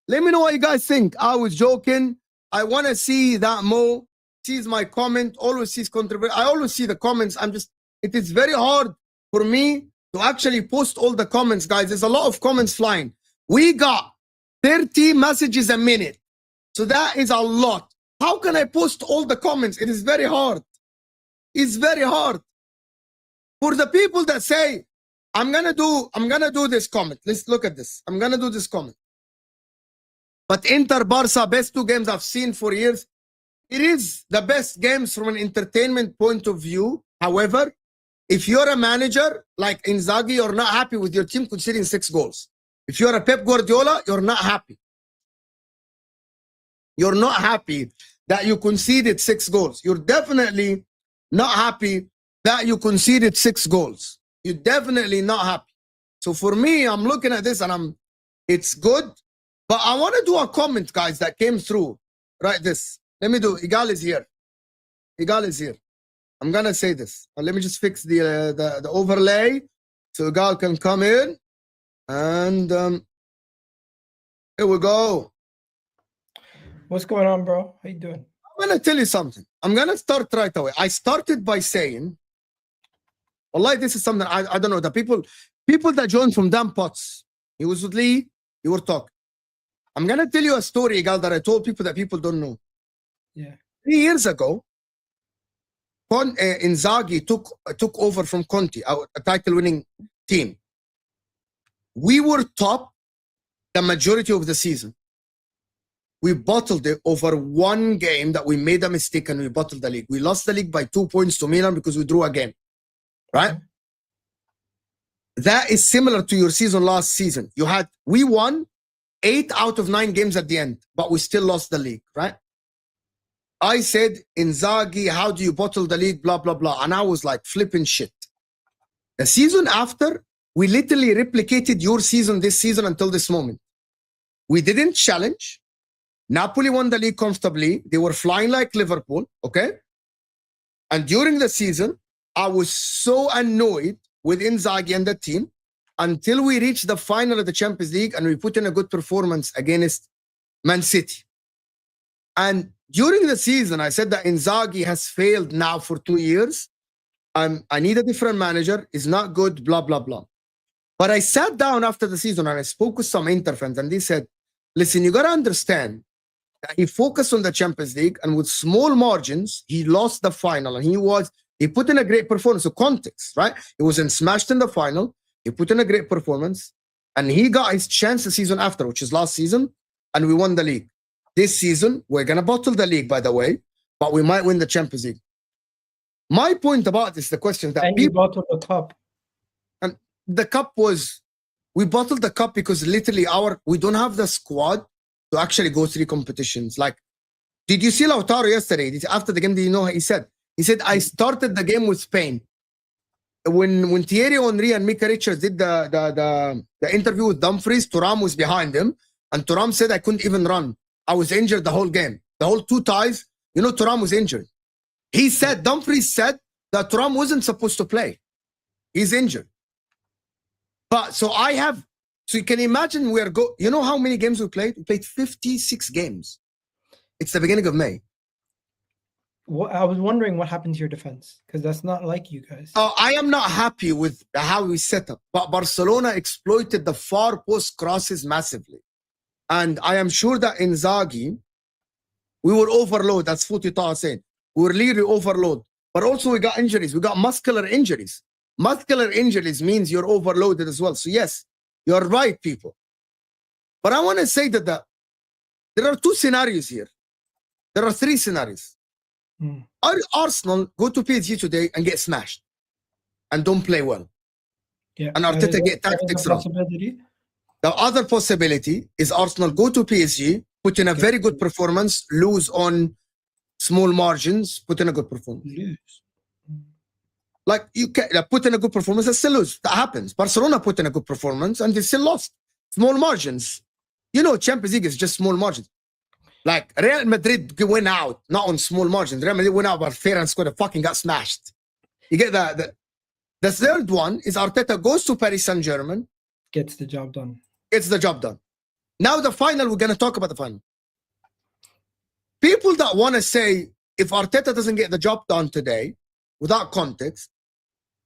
Let me know what you guys think. I was joking. I want to see that Mo sees my comment, always sees controversy. I always see the comments. It is very hard for me to actually post all the comments, guys. There's a lot of comments flying. We got 30 messages a minute. So that is a lot. How can I post all the comments? It is very hard. It's very hard. For the people that say, I'm gonna do this comment. Let's look at this. I'm gonna do this comment. But Inter Barca, best two games I've seen for years. It is the best games from an entertainment point of view. However, if you're a manager like Inzaghi, you're not happy with your team conceding 6 goals. If you're a Pep Guardiola, you're not happy. You're not happy that you conceded 6 goals. You're definitely not happy that you conceded 6 goals. You're definitely not happy. So for me, I'm looking at this and it's good. But I want to do a comment, guys, that came through. Right, this. Let me do. Egal is here. Egal is here. I'm gonna say this. Let me just fix the overlay so Egal can come in. And here we go. What's going on, bro? How you doing? I'm gonna tell you something. I'm gonna start right away. I started by saying, wallahi, this is something I don't know. The people that joined from damn pots. He was with Lee. You were talking. I'm gonna tell you a story, Egal, that I told people that people don't know. Yeah. 3 years ago, Inzaghi took over from Conte, a title-winning team. We were top the majority of the season. We bottled it over 1 game that we made a mistake and we bottled the league. We lost the league by 2 points to Milan because we drew a game. Right? That is similar to your season last season. We won 8 out of 9 games at the end, but we still lost the league, right? I said, Inzaghi, how do you bottle the league, blah, blah, blah. And I was like flipping shit. The season after, we literally replicated your season this season until this moment. We didn't challenge. Napoli won the league comfortably. They were flying like Liverpool, okay? And during the season, I was so annoyed with Inzaghi and the team until we reached the final of the Champions League and we put in a good performance against Man City. And during the season, I said that Inzaghi has failed now for 2 years. I need a different manager. He's not good, blah, blah, blah. But I sat down after the season and I spoke with some Inter fans and they said, listen, you got to understand that he focused on the Champions League and with small margins, he lost the final and he put in a great performance. So context, right? He wasn't smashed in the final. He put in a great performance and he got his chance the season after, which is last season, and we won the league. This season, we're going to bottle the league, by the way, but we might win the Champions League. My point about this, the question that you bottled the cup. And the cup was, we bottled the cup because literally we don't have the squad to actually go 3 competitions. Like, did you see Lautaro yesterday? After the game, did you know what he said? He said, I started the game with Spain. When Thierry Henry and Mika Richards did the interview with Dumfries, Thuram was behind him. And Thuram said, I couldn't even run. I was injured the whole game. The whole 2 ties, Thuram was injured. Dumfries said that Thuram wasn't supposed to play. He's injured. But so you can imagine you know how many games we played? We played 56 games. It's the beginning of May. Well, I was wondering what happened to your defense because that's not like you guys. I am not happy with how we set up, but Barcelona exploited the far post crosses massively. And I am sure that Inzaghi, we were overload. That's what you thought saying. We were literally overload. But also we got injuries. We got muscular injuries. Muscular injuries means you're overloaded as well. So yes, you're right, people. But I want to say that there are 2 scenarios here. There are 3 scenarios. Arsenal go to PSG today and get smashed and don't play well. Yeah. And Arteta get tactics wrong. The other possibility is Arsenal go to PSG, put in a very good performance, lose on small margins, put in a good performance. Like you can put in a good performance and still lose. That happens. Barcelona put in a good performance and they still lost. Small margins. Champions League is just small margins. Like Real Madrid went out, not on small margins. Real Madrid went out, but fair and square fucking got smashed. You get that? The third one is Arteta goes to Paris Saint-Germain. Gets the job done. Gets the job done. Now the final, we're going to talk about the final. People that want to say, if Arteta doesn't get the job done today, without context,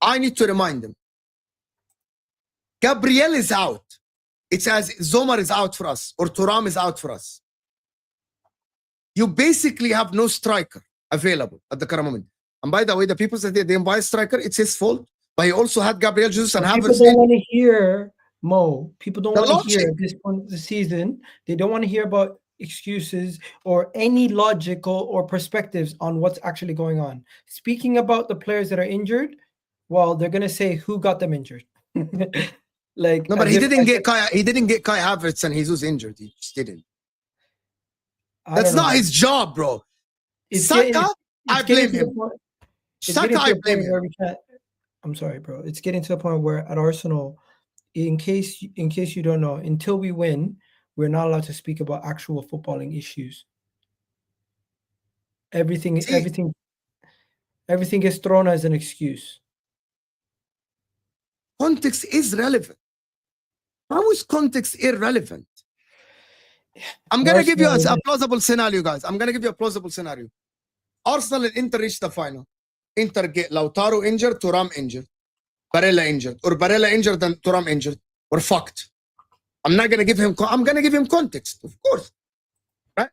I need to remind them. Gabriel is out. It's as Zomar is out for us, or Thuram is out for us. You basically have no striker available at the current moment. And by the way, the people said they didn't buy a striker, it's his fault. But he also had Gabriel Jesus and Havertz. People don't want to hear, Mo. People don't want to hear at this point of the season. They don't want to hear about excuses or any logical or perspectives on what's actually going on. Speaking about the players that are injured, Well, they're gonna say who got them injured. Like No, but he didn't get Kai Havertz and Jesus injured. He just didn't. That's not his job, bro. Saka, I blame him. Saka, I blame him. I'm sorry, bro. It's getting to the point where at Arsenal, in case you don't know, until we win, we're not allowed to speak about actual footballing issues. Everything gets thrown as an excuse. Context is relevant. How is context irrelevant? I'm going to give you a plausible scenario, guys. I'm going to give you a plausible scenario. Arsenal and Inter reach the final. Inter get Lautaro injured, Thuram injured, Barella injured, or Barella injured and Thuram injured. We're fucked. I'm not going to give him. I'm going to give him context, of course, right?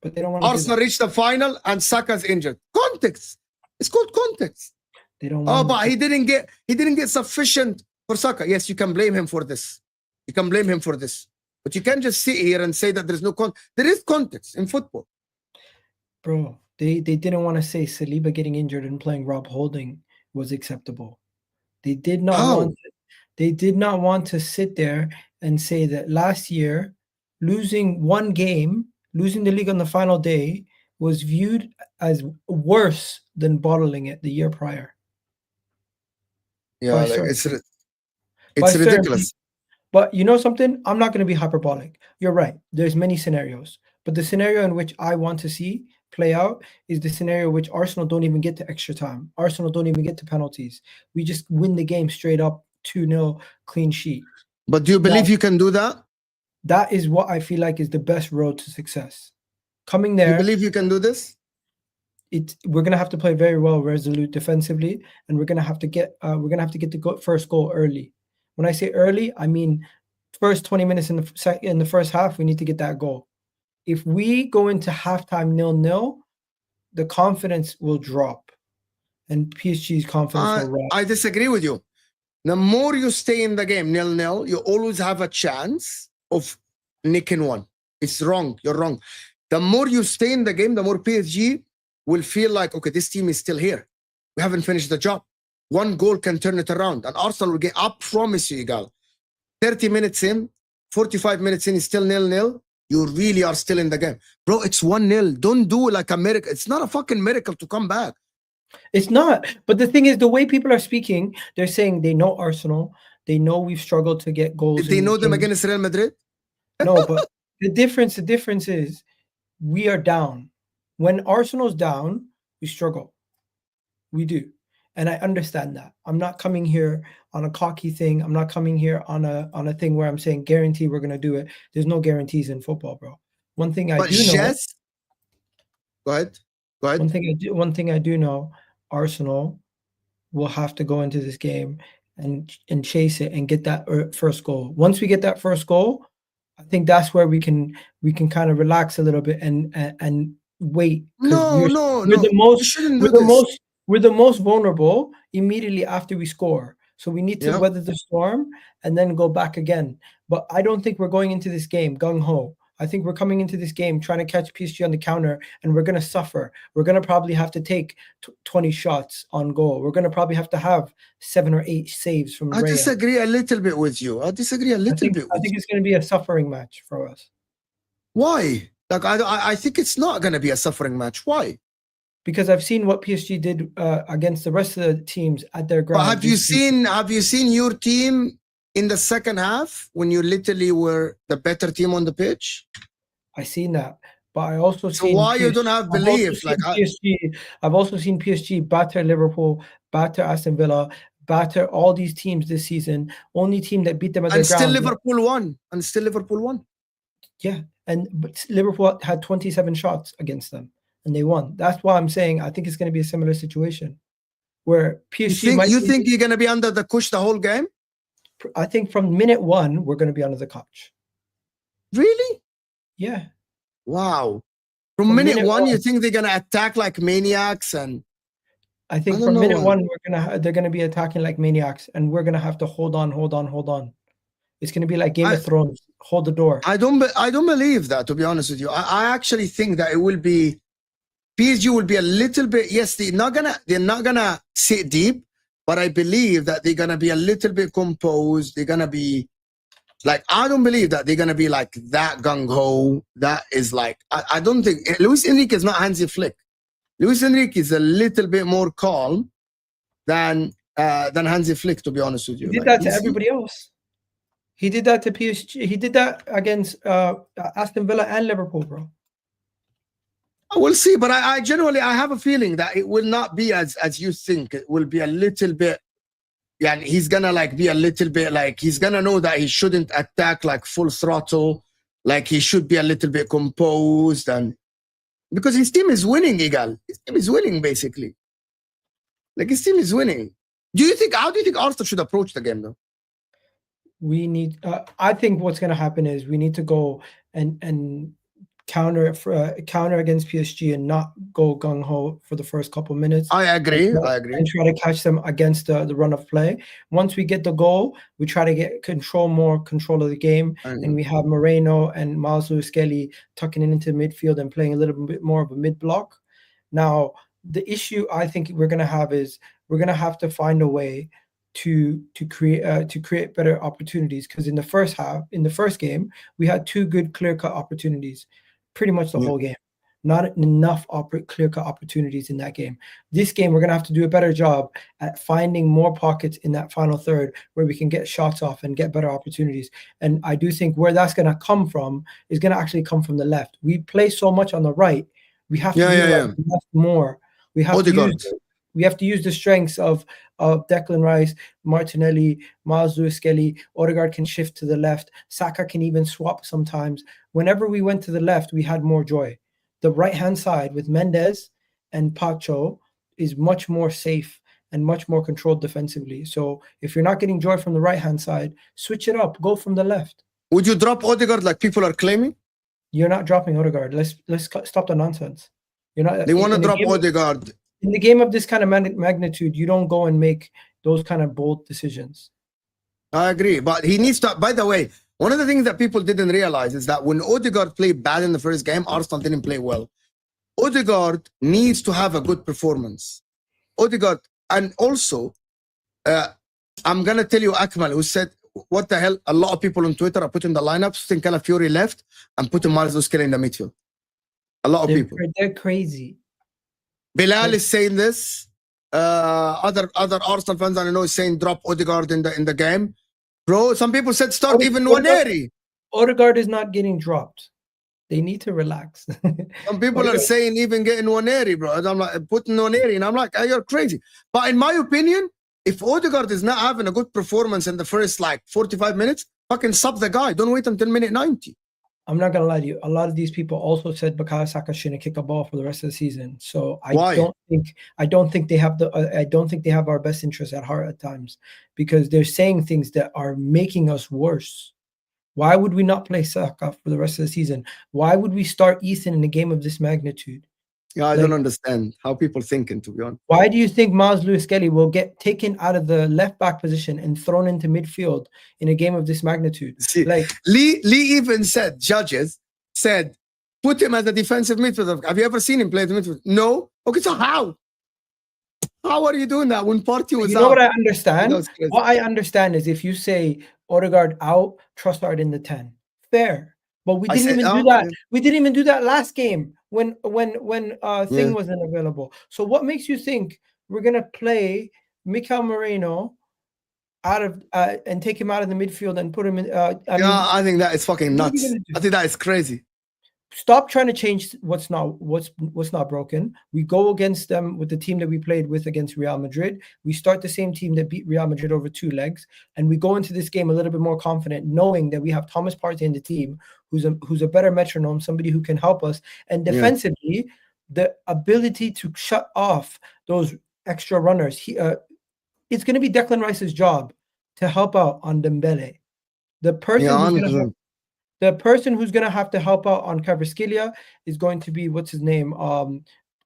But they don't want. Arsenal reached the final and Saka's injured. Context. It's called context. They don't. Oh, but he didn't get sufficient for Saka. Yes, you can blame him for this. You can blame him for this. But you can't just sit here and say that there's no context. There is context in football. Bro, they didn't want to say Saliba getting injured and playing Rob Holding was acceptable. They did not want to sit there and say that last year, losing one game, losing the league on the final day, was viewed as worse than bottling it the year prior. Yeah, like it's ridiculous. But you know something? I'm not going to be hyperbolic. You're right. There's many scenarios. But the scenario in which I want to see play out is the scenario in which Arsenal don't even get to extra time. Arsenal don't even get to penalties. We just win the game straight up 2-0 clean sheet. But do you believe you can do that? That is what I feel like is the best road to success. Coming there. You believe you can do this? We're gonna have to play very well, resolute defensively, and we're gonna have to get the first goal early. When I say early, I mean first 20 minutes in the first half. We need to get that goal. If we go into halftime 0-0, the confidence will drop, and PSG's confidence will rise. I disagree with you. The more you stay in the game 0-0, you always have a chance of nicking one. It's wrong. You're wrong. The more you stay in the game, the more PSG will feel like, okay, this team is still here. We haven't finished the job. One goal can turn it around. And Arsenal will get, I promise you, Egal, 30 minutes in, 45 minutes in, it's still 0-0. You really are still in the game. Bro, it's 1-0. Don't do like a miracle. It's not a fucking miracle to come back. It's not. But the thing is, the way people are speaking, they're saying they know Arsenal. They know we've struggled to get goals. Did they know them against Real Madrid? No, but the difference is we are down. When Arsenal's down, we struggle. We do. And I understand that. I'm not coming here on a cocky thing. I'm not coming here on a thing where I'm saying guarantee we're gonna do it. There's no guarantees in football, bro. One thing I do know. Go ahead. One thing I do know, Arsenal will have to go into this game and chase it and get that first goal. Once we get that first goal, I think that's where we can kind of relax a little bit and wait. We're the most vulnerable immediately after we score. So we need to weather the storm and then go back again. But I don't think we're going into this game gung-ho. I think we're coming into this game trying to catch PSG on the counter, and we're going to suffer. We're going to probably have to take 20 shots on goal. We're going to probably have to have 7 or 8 saves from Raya. I disagree a little bit with you. I think it's going to be a suffering match for us. Why? Like I think it's not going to be a suffering match. Why? Because I've seen what PSG did against the rest of the teams at their ground. But have you seen your team in the second half when you literally were the better team on the pitch? I seen that, but I also so why PSG, you don't have belief? I've also seen PSG batter Liverpool, batter Aston Villa, batter all these teams this season. Only team that beat them at their ground. And still Liverpool won. Yeah, but Liverpool had 27 shots against them, and they won. That's why I'm saying I think it's going to be a similar situation where PSG. You think you're going to be under the cush the whole game? I think from minute 1 we're going to be under the couch. Really? Yeah. Wow. From minute one, you think they're going to attack like maniacs? And I think from minute 1 they're going to be attacking like maniacs, and we're going to have to hold on. It's going to be like Game of Thrones. Hold the door. I don't believe that, to be honest with you. I actually think that it will be PSG will be a little bit. Yes, they're not gonna sit deep, but I believe that they're gonna be a little bit composed. They're gonna be like, I don't believe that they're gonna be like that gung ho. That is like, I don't think Luis Enrique is not Hansi Flick. Luis Enrique is a little bit more calm than Hansi Flick, to be honest with you. He did that to everybody else. He did that to PSG. He did that against Aston Villa and Liverpool, bro. We'll see, but I generally have a feeling that it will not be as you think. It will be a little bit. Yeah, he's gonna like be a little bit like, he's gonna know that he shouldn't attack like full throttle. Like he should be a little bit composed, and because his team is winning, Egal. His team is winning basically. Like his team is winning. How do you think Arsenal should approach the game though? We need. I think what's going to happen is we need to go and counter against PSG and not go gung ho for the first couple minutes. I agree. And try to catch them against the run of play. Once we get the goal, we try to get more control of the game, and we have Moreno and Miles Lewis-Skelly tucking it into midfield and playing a little bit more of a mid block. Now, the issue I think we're going to have is we're going to have to find a way to create better opportunities, because in the first game, we had 2 good clear-cut opportunities pretty much the whole game. Not enough clear-cut opportunities in that game. This game, we're going to have to do a better job at finding more pockets in that final third where we can get shots off and get better opportunities. And I do think where that's going to come from is going to actually come from the left. We play so much on the right. We have to do left more. We have to use the strengths of Declan Rice, Martinelli, Miles Lewis-Skelly. Odegaard can shift to the left. Saka can even swap sometimes. Whenever we went to the left, we had more joy. The right-hand side with Mendes and Pacho is much more safe and much more controlled defensively. So if you're not getting joy from the right-hand side, switch it up. Go from the left. Would you drop Odegaard like people are claiming? You're not dropping Odegaard. Let's stop the nonsense. You're not. They want to drop Odegaard. In the game of this kind of magnitude, you don't go and make those kind of bold decisions. I agree, but he needs to. By the way, one of the things that people didn't realize is that when Odegaard played bad in the first game, Arsenal didn't play well. Odegaard needs to have a good performance. Odegaard, and also, I'm gonna tell you, Akmal, who said, "What the hell?" A lot of people on Twitter are putting the lineups. Think Calafiori left and putting Miles Lewis-Skelly in the midfield. A lot of people. They're crazy. Bilal is saying this. Other Arsenal fans I know is saying drop Odegaard in the game. Bro, some people said start even Nwaneri. Odegaard is not getting dropped. They need to relax. Some people are saying even getting Nwaneri, bro. I'm like, putting Nwaneri, and I'm like, you're crazy. But in my opinion, if Odegaard is not having a good performance in the first like 45 minutes, fucking sub the guy. Don't wait until minute 90. I'm not gonna lie to you. A lot of these people also said Bukayo Saka shouldn't kick a ball for the rest of the season. So I don't think they have our best interests at heart at times, because they're saying things that are making us worse. Why would we not play Saka for the rest of the season? Why would we start Ethan in a game of this magnitude? Yeah, I don't understand how people thinking, to be honest. Why do you think Miles Lewis-Skelly will get taken out of the left back position and thrown into midfield in a game of this magnitude? See, like Lee even said, judges said, put him as a defensive midfielder. Have you ever seen him play the midfield? No. Okay, so how? How are you doing that when Partey was out? You know what I understand? What I understand is if you say Odegaard out, Trossard in the 10. Fair. But we didn't even do that. We didn't even do that last game when Thing wasn't available. So what makes you think we're gonna play Mikel Moreno out of and take him out of the midfield and put him in? I think that is fucking nuts. I think that is crazy. Stop trying to change what's not broken. We go against them with the team that we played with against Real Madrid. We start the same team that beat Real Madrid over 2 legs, and we go into this game a little bit more confident, knowing that we have Thomas Partey in the team, who's a better metronome, somebody who can help us. And defensively, the ability to shut off those extra runners. It's going to be Declan Rice's job to help out on Dembele. The person who's going to have to help out on Kvaratskhelia is going to be, what's his name? Partey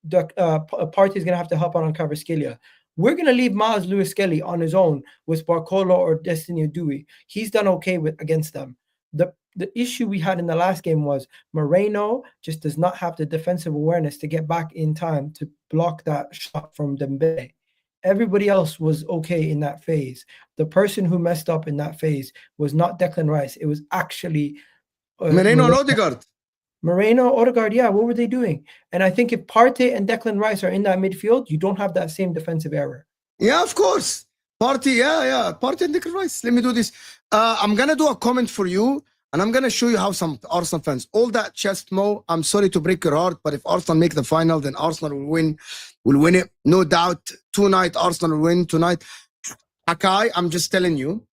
is going to have to help out on Kvaratskhelia. We're going to leave Miles Lewis-Skelly on his own with Barcola or Destiny Dewey. He's done okay against them. The issue we had in the last game was Moreno just does not have the defensive awareness to get back in time to block that shot from Dembele. Everybody else was okay in that phase. The person who messed up in that phase was not Declan Rice. It was actually Moreno and Odegaard. Moreno, Odegaard, yeah, what were they doing? And I think if Partey and Declan Rice are in that midfield, you don't have that same defensive error. Yeah, of course. Partey and Declan Rice. Let me do this. I'm going to do a comment for you, and I'm going to show you how some Arsenal fans, all that chest mo, I'm sorry to break your heart, but if Arsenal make the final, then Arsenal will win it. No doubt. Tonight, Arsenal will win tonight. Akai, I'm just telling you,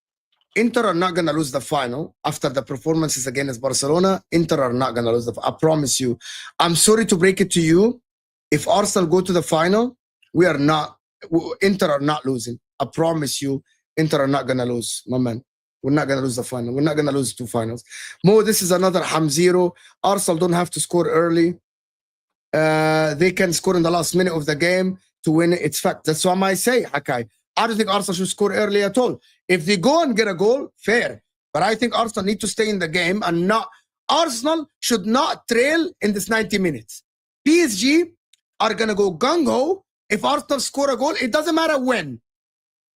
Inter are not going to lose the final after the performances against Barcelona. Inter are not going to lose I promise you. I'm sorry to break it to you. If Arsenal go to the final, Inter are not losing. I promise you, Inter are not going to lose, my man. We're not going to lose the final. We're not going to lose 2 finals. Mo, this is another Ham0. Arsenal don't have to score early. They can score in the last minute of the game to win it. It's fact. That's what I say, Hakai. I don't think Arsenal should score early at all. If they go and get a goal, fair. But I think Arsenal need to stay in the game and Arsenal should not trail in this 90 minutes. PSG are going to go gung-ho. If Arsenal score a goal, it doesn't matter when.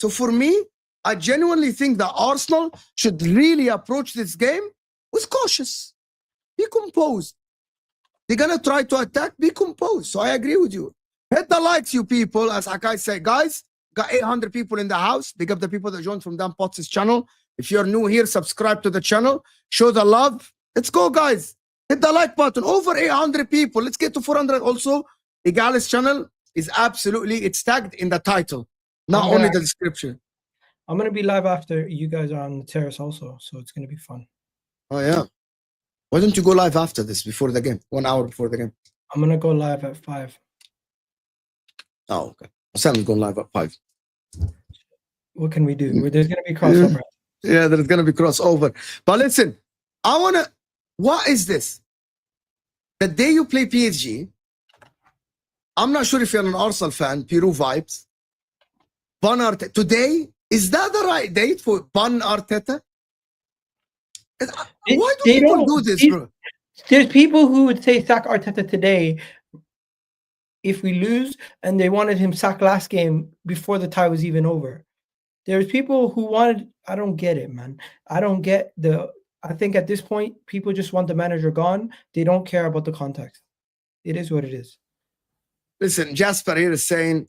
So for me, I genuinely think that Arsenal should really approach this game with cautious. Be composed. They're going to try to attack, be composed. So I agree with you. Hit the likes, you people, as Hakai said. Guys, got 800 people in the house. Big up the people that joined from Dan Potts' channel. If you're new here, subscribe to the channel. Show the love. Let's go, guys. Hit the like button. Over 800 people. Let's get to 400 also. Egal's channel is it's tagged in the title, not only the description. I'm going to be live after you guys are on the terrace also, so it's going to be fun. Oh, yeah. Why don't you go live after this, before the game? 1 hour before the game. I'm going to go live at 5. Oh, okay. Sam's going live at 5. What can we do? There's going to be crossover. Yeah, there's going to be crossover. But listen, what is this? The day you play PSG, I'm not sure if you're an Arsenal fan, Peru vibes. Ban Arteta. Today, is that the right date for Ban Arteta? Why do people do this, bro? There's people who would say sack Arteta today if we lose, and they wanted him sacked last game before the tie was even over. There's people who I don't get it, man. I think at this point, people just want the manager gone. They don't care about the context. It is what it is. Listen, Jasper here is saying,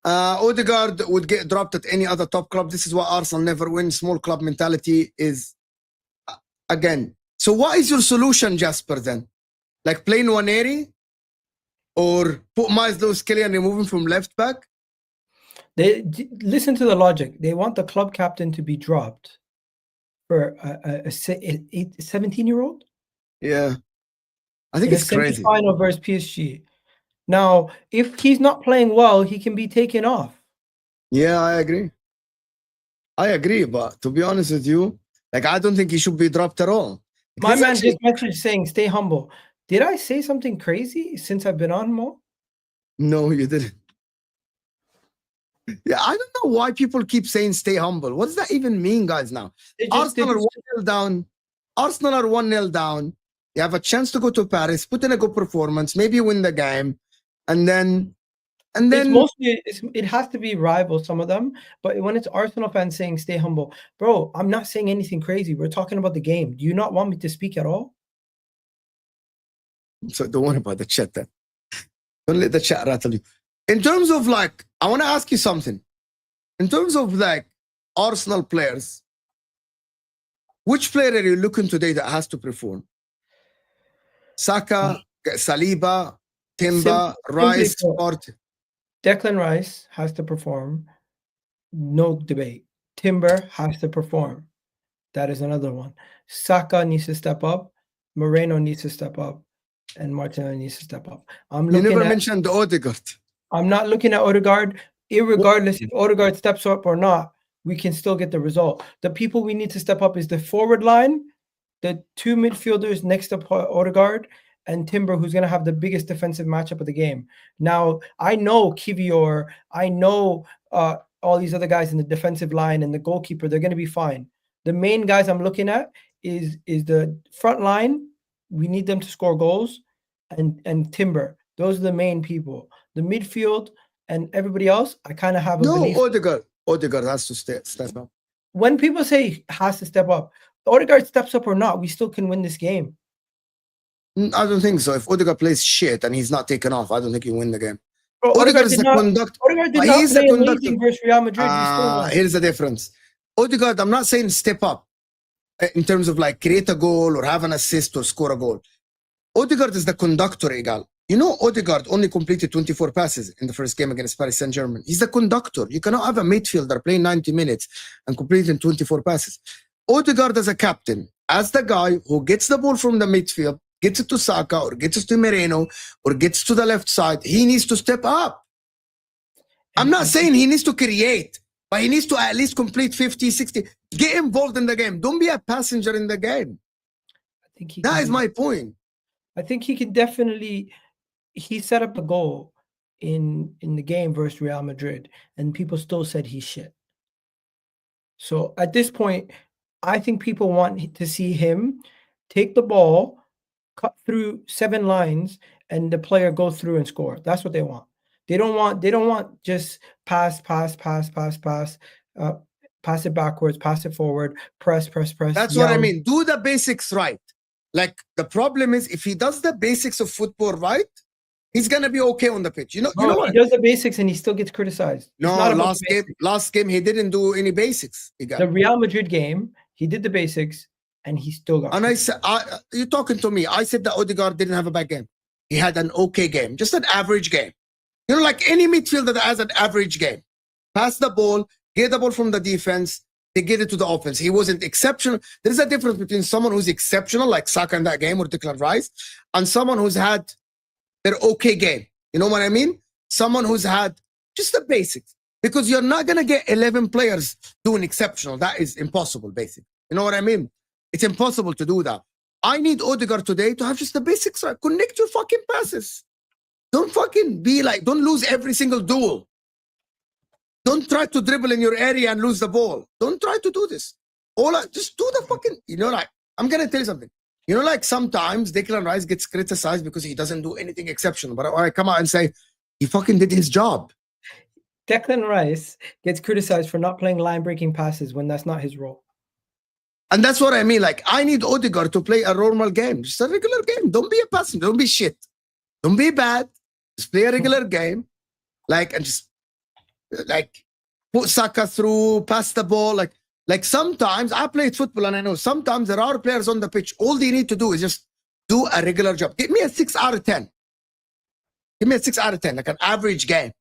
Odegaard would get dropped at any other top club. This is why Arsenal never win. Small club mentality is, again. So what is your solution, Jasper, then? Like play Nwaneri? Or put Miles Lewis-Kelly and remove him from left back? They listen to the logic. They want the club captain to be dropped for a 17-year-old. Yeah, I think it's crazy. Final versus PSG. Now, if he's not playing well, he can be taken off. Yeah, I agree. But to be honest with you, like I don't think he should be dropped at all. My man just messaged saying, "Stay humble." Did I say something crazy since I've been on, Mo? No, you didn't. Yeah, I don't know why people keep saying stay humble. What does that even mean, guys, now? Arsenal are 1-0 down. Arsenal are 1-0 down. You have a chance to go to Paris, put in a good performance, maybe win the game, and then it has to be rivals, some of them. But when it's Arsenal fans saying stay humble, bro, I'm not saying anything crazy. We're talking about the game. Do you not want me to speak at all? So don't worry about the chat then. Don't let the chat rattle you. In terms of like, I want to ask you something. In terms of like Arsenal players, which player are you looking today that has to perform? Saka, Saliba, Timber, Rice, Partey. Declan Rice has to perform. No debate. Timber has to perform. That is another one. Saka needs to step up. Moreno needs to step up. And Martinelli needs to step up. You never mentioned Odegaard. I'm not looking at Odegaard. Irregardless if Odegaard steps up or not, we can still get the result. The people we need to step up is the forward line, the 2 midfielders next to Odegaard, and Timber, who's going to have the biggest defensive matchup of the game. Now, I know Kivior, I know all these other guys in the defensive line and the goalkeeper, they're going to be fine. The main guys I'm looking at is the front line. We need them to score goals, and Timber. Those are the main people. The midfield, and everybody else, I kind of have a No, belief. Odegaard has to step up. When people say has to step up, Odegaard steps up or not, we still can win this game. I don't think so. If Odegaard plays shit and he's not taken off, I don't think you win the game. Bro, Odegaard is the conductor. Odegaard did not play amazing versus Real Madrid. Here's the difference. Odegaard, I'm not saying step up in terms of like create a goal or have an assist or score a goal. Odegaard is the conductor, Egal. You know, Odegaard only completed 24 passes in the first game against Paris Saint-Germain. He's the conductor. You cannot have a midfielder playing 90 minutes and completing 24 passes. Odegaard as a captain, as the guy who gets the ball from the midfield, gets it to Saka or gets it to Moreno or gets to the left side, he needs to step up. I'm not saying he needs to create, but he needs to at least complete 50, 60. Get involved in the game. Don't be a passenger in the game. That is my point. I think he can definitely... He set up a goal in the game versus Real Madrid, and people still said he's shit. So at this point, I think people want to see him take the ball, cut through 7 lines, and the player go through and score. That's what they want. They don't want just pass, pass it backwards, pass it forward, press. That's what I mean. Do the basics right. Like, the problem is, if he does the basics of football right, he's gonna be okay on the pitch. You know what? He does the basics and he still gets criticized. No, last game he didn't do any basics. The Real Madrid game, he did the basics and he still got. And I said, you're talking to me. I said that Odegaard didn't have a bad game. He had an okay game, just an average game. You know, like any midfielder that has an average game. Pass the ball, get the ball from the defense, they get it to the offense. He wasn't exceptional. There's a difference between someone who's exceptional, like Saka in that game or Declan Rice, and someone who's had their okay game. You know what I mean? Someone who's had just the basics. Because you're not going to get 11 players doing exceptional. That is impossible, basically. You know what I mean? It's impossible to do that. I need Odegaard today to have just the basics right. Connect your fucking passes. Don't fucking be like, don't lose every single duel. Don't try to dribble in your area and lose the ball. Don't try to do this. Just do the fucking, you know, like, I'm going to tell you something. You know, like sometimes Declan Rice gets criticized because he doesn't do anything exceptional. But I come out and say, he fucking did his job. Declan Rice gets criticized for not playing line-breaking passes when that's not his role. And that's what I mean. Like, I need Odegaard to play a normal game. Just a regular game. Don't be a passenger. Don't be shit. Don't be bad. Just play a regular game. Like, and just, like, put Saka through, pass the ball. Like sometimes I played football and I know sometimes there are players on the pitch. All they need to do is just do a regular job. Give me a 6 out of 10. Give me a 6 out of 10, like an average game.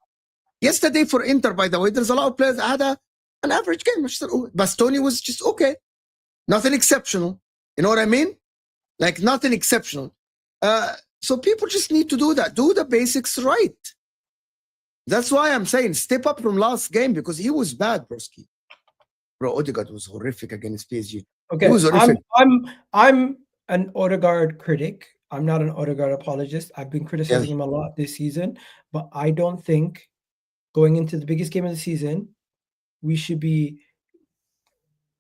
Yesterday for Inter, by the way, there's a lot of players that had an average game. Bastoni was just okay. Nothing exceptional. You know what I mean? Like nothing exceptional. So people just need to do that. Do the basics right. That's why I'm saying step up from last game because he was bad, broski. Bro, Odegaard was horrific against PSG. Okay, I'm an Odegaard critic. I'm not an Odegaard apologist. I've been criticizing him a lot this season, but I don't think going into the biggest game of the season, we should be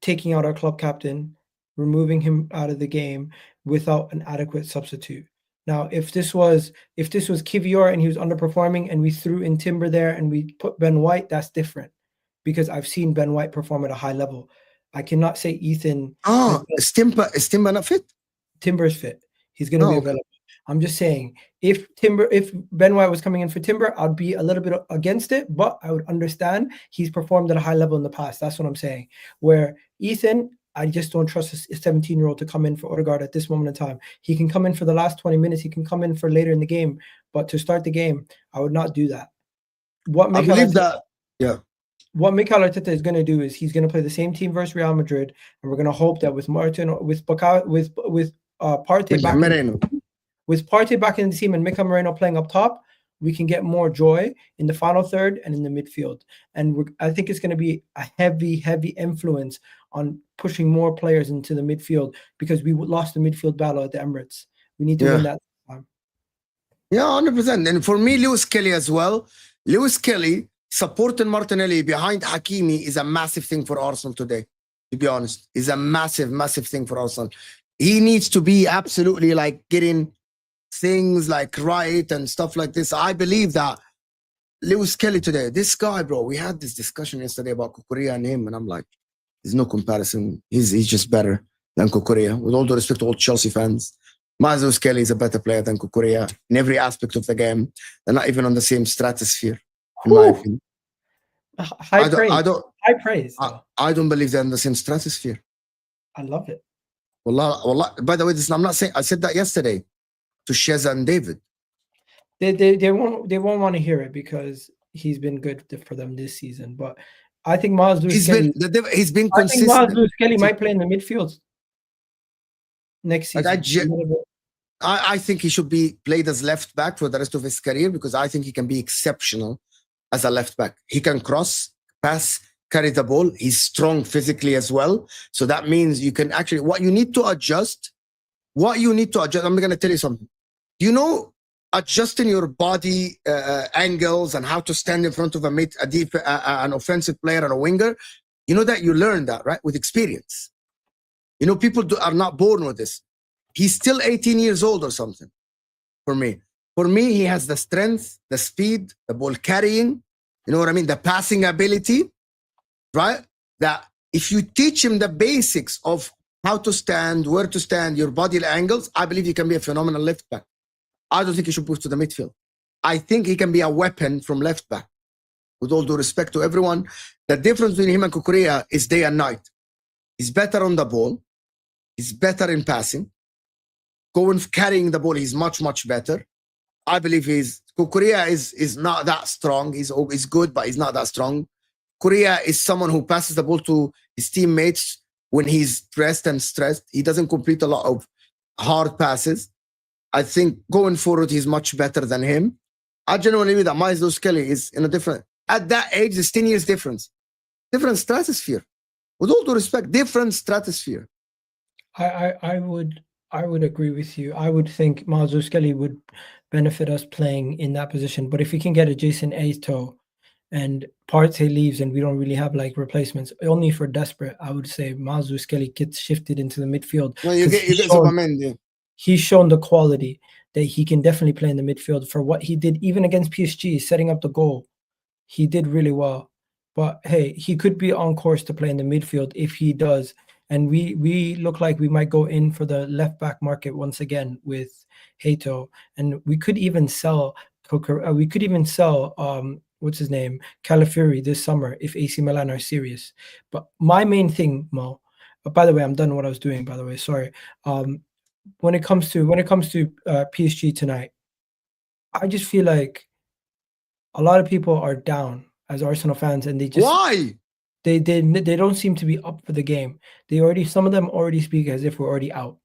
taking out our club captain, removing him out of the game without an adequate substitute. Now, if this was Kivior and he was underperforming and we threw in Timber there and we put Ben White, that's different. Because I've seen Ben White perform at a high level. I cannot say Ethan. Oh, is Timber not fit? Timber's fit. He's going to be available. I'm just saying, if Ben White was coming in for Timber, I'd be a little bit against it, but I would understand he's performed at a high level in the past. That's what I'm saying. Where Ethan, I just don't trust a 17-year-old to come in for Odegaard at this moment in time. He can come in for the last 20 minutes. He can come in for later in the game, but to start the game, I would not do that. I believe that. Yeah. What Mikel Arteta is going to do is he's going to play the same team versus Real Madrid, and we're going to hope that with Partey back in the team and Mikel Moreno playing up top, we can get more joy in the final third and in the midfield. And I think it's going to be a heavy influence on pushing more players into the midfield because we lost the midfield battle at the Emirates. We need to win that time. Yeah, 100%. And for me, Lewis Kelly as well. Lewis Kelly supporting Martinelli behind Hakimi is a massive thing for Arsenal today, to be honest. Is a massive thing for Arsenal. He needs to be absolutely like getting things like right and stuff like this. I believe that Lewis Kelly today. This guy, bro, we had this discussion yesterday about Kukurea and him, and I'm like, there's no comparison. He's just better than Kukurea. With all due respect to all Chelsea fans, Lewis Kelly is a better player than Kukurea in every aspect of the game. They're not even on the same stratosphere, in my opinion. High praise. I don't believe they're in the same stratosphere. I love it. Wallah, by the way, I'm not saying, I said that yesterday to Sheza and David. They won't want to hear it because he's been good for them this season. But I think Lewis Kelly, he's been consistent. I think Lewis Kelly might play in the midfield next season. I think he should be played as left back for the rest of his career because I think he can be exceptional as a left back. He can cross, pass, carry the ball. He's strong physically as well. So that means you can actually, what you need to adjust, I'm going to tell you something. Do you know adjusting your body angles and how to stand in front of an offensive player and a winger? You know that you learn that, right? With experience. You know, people are not born with this. He's still 18 years old or something for me. For me, he has the strength, the speed, the ball carrying, you know what I mean? The passing ability, right? That if you teach him the basics of how to stand, where to stand, your body angles, I believe he can be a phenomenal left back. I don't think he should move to the midfield. I think he can be a weapon from left back. With all due respect to everyone, the difference between him and Kukurea is day and night. He's better on the ball. He's better in passing. Carrying the ball, he's much, much better. I believe Kukurea is not that strong. He's good, but he's not that strong. Kukurea is someone who passes the ball to his teammates when he's pressed and stressed. He doesn't complete a lot of hard passes. I think going forward, he's much better than him. I genuinely believe that Lewis Kelly is in a different, at that age, there's 10 years difference. Different stratosphere. With all due respect, different stratosphere. I would agree with you. I would think Lewis Kelly would benefit us playing in that position. But if we can get a Jason Ato and Partey leaves and we don't really have like replacements, only for desperate, I would say Lewis Kelly gets shifted into the midfield. No, you get Zubamendi. He's shown the quality that he can definitely play in the midfield for what he did, even against PSG, setting up the goal. He did really well. But hey, he could be on course to play in the midfield if he does. And we look like we might go in for the left back market once again with Hato, and we could even sell what's his name, Calafiori this summer if AC Milan are serious. But my main thing, Mo, by the way, I'm done what I was doing. By the way, sorry. When it comes to PSG tonight, I just feel like a lot of people are down as Arsenal fans, and they just why. They don't seem to be up for the game. Some of them already speak as if we're already out.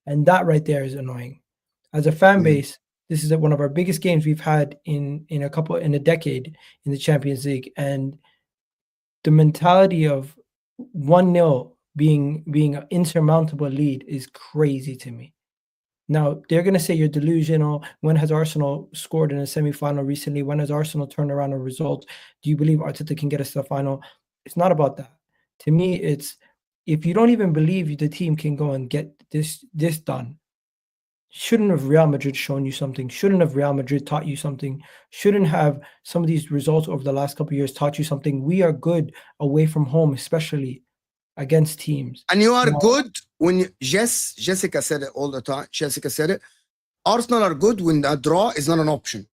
And that right there is annoying. As a fan base, this is one of our biggest games we've had in a decade in the Champions League. And the mentality of 1-0 being an insurmountable lead is crazy to me. Now, they're going to say you're delusional. When has Arsenal scored in a semi-final recently? When has Arsenal turned around a result? Do you believe Arteta can get us to the final? It's not about that. To me, it's if you don't even believe the team can go and get this done, shouldn't have Real Madrid shown you something? Shouldn't have Real Madrid taught you something? Shouldn't have some of these results over the last couple of years taught you something? We are good away from home, especially against teams. And you are good when Jessica said it all the time. Jessica said it. Arsenal are good when a draw is not an option.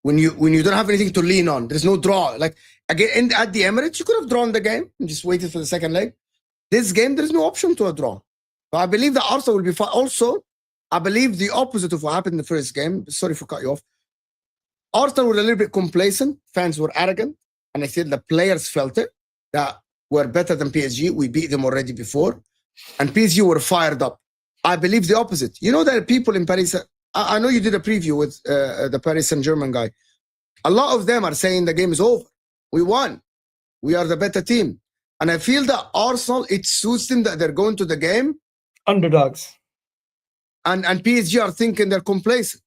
When you don't have anything to lean on, there's no draw. Like again at the Emirates, you could have drawn the game and just waited for the second leg. This game, there's no option to a draw. So I believe that Arsenal will be fine. Also, I believe the opposite of what happened in the first game. Sorry for cutting you off. Arsenal were a little bit complacent. Fans were arrogant, and I said the players felt it that we're better than PSG. We beat them already before, and PSG were fired up. I believe the opposite. You know that people in Paris. I know you did a preview with the Paris Saint-Germain guy. A lot of them are saying the game is over. We won. We are the better team. And I feel that Arsenal, it suits them that they're going to the game. Underdogs. And PSG are thinking they're complacent.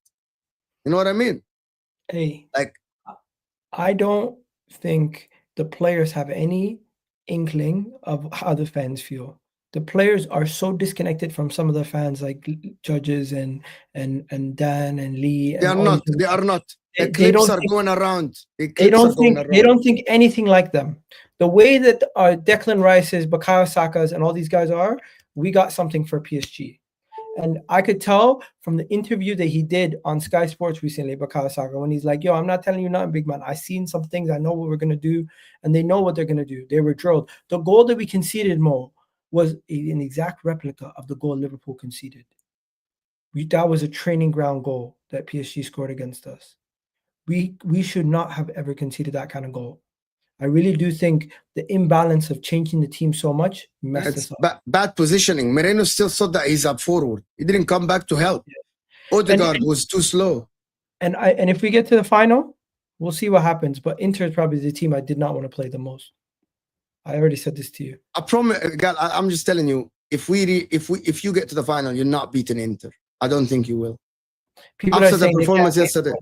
You know what I mean? Hey. Like, I don't think the players have any inkling of how the fans feel. the players are so disconnected from some of the fans, like judges and Dan and Lee. They And are not. They are not. The clips are going around. They don't think anything like them. The way that Declan Rice's, Bukayo Saka's, and all these guys are, we got something for PSG. And I could tell from the interview that he did on Sky Sports recently, Bukayo Saka, when he's like, yo, I'm not telling you nothing, big man. I seen some things. I know what we're going to do. And they know what they're going to do. They were drilled. The goal that we conceded, Mo, was an exact replica of the goal Liverpool conceded. That was a training ground goal that PSG scored against us. We should not have ever conceded that kind of goal. I really do think the imbalance of changing the team so much messed us up. Bad positioning. Moreno still thought that he's up forward. He didn't come back to help. Yeah. Odegaard was too slow. And if we get to the final, we'll see what happens. But Inter is probably the team I did not want to play the most. I already said this to you. I promise, God, I'm just telling you. If you get to the final, you're not beating Inter. I don't think you will. People after the performance yesterday.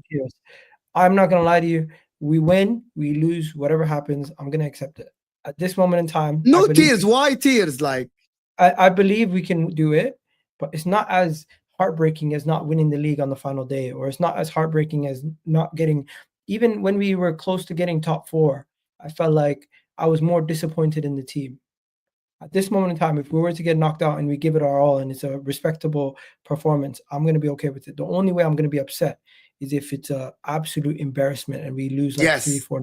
I'm not gonna lie to you. We win, we lose, whatever happens, I'm going to accept it. At this moment in time... No tears. Why tears? Like, I believe we can do it, but it's not as heartbreaking as not winning the league on the final day, or it's not as heartbreaking as not getting... Even when we were close to getting top 4, I felt like I was more disappointed in the team. At this moment in time, if we were to get knocked out and we give it our all and it's a respectable performance, I'm going to be okay with it. The only way I'm going to be upset is if it's an absolute embarrassment and we lose like 3-4.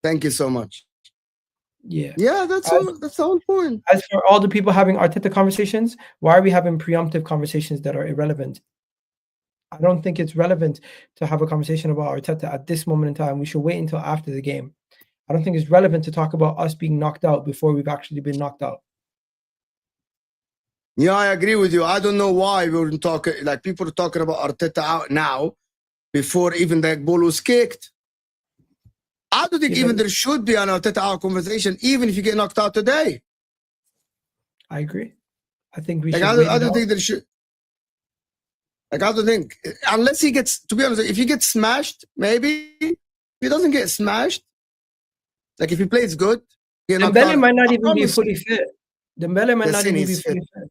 Thank you so much. Yeah. Yeah, that's the whole point. As for all the people having Arteta conversations, why are we having preemptive conversations that are irrelevant? I don't think it's relevant to have a conversation about Arteta at this moment in time. We should wait until after the game. I don't think it's relevant to talk about us being knocked out before we've actually been knocked out. Yeah, I agree with you. I don't know why we're talking, like people are talking about Arteta out now before even the ball was kicked. I don't think even there should be an Arteta out conversation, even if you get knocked out today. I agree. I think we should. I don't think there should. Like, I don't think, unless he gets, to be honest, if he gets smashed, maybe. If he doesn't get smashed, like if he plays good, Dembele might not even be fully fit. Dembele might not even be fully fit.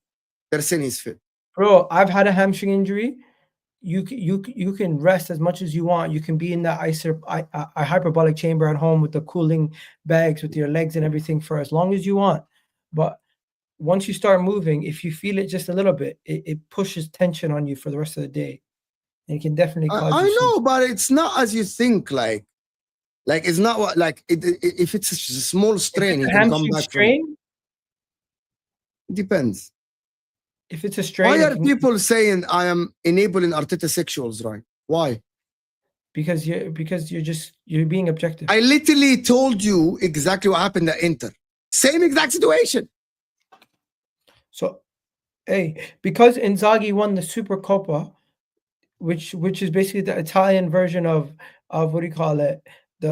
They're saying he's fit. Bro, I've had a hamstring injury. You can rest as much as you want. You can be in that hyperbolic chamber at home with the cooling bags with your legs and everything for as long as you want. But once you start moving, if you feel it just a little bit, it pushes tension on you for the rest of the day. And it can definitely cause I know, but it's not as you think. Like it's not what, like if it's a small strain, you can come back strain, from it. Depends. If it's a strain, why are people saying I am enabling Arteta sexuals, right? Why? Because you're being objective. I literally told you exactly what happened at Inter. Same exact situation. So, hey, because Inzaghi won the Supercoppa, which is basically the Italian version of what do you call it? The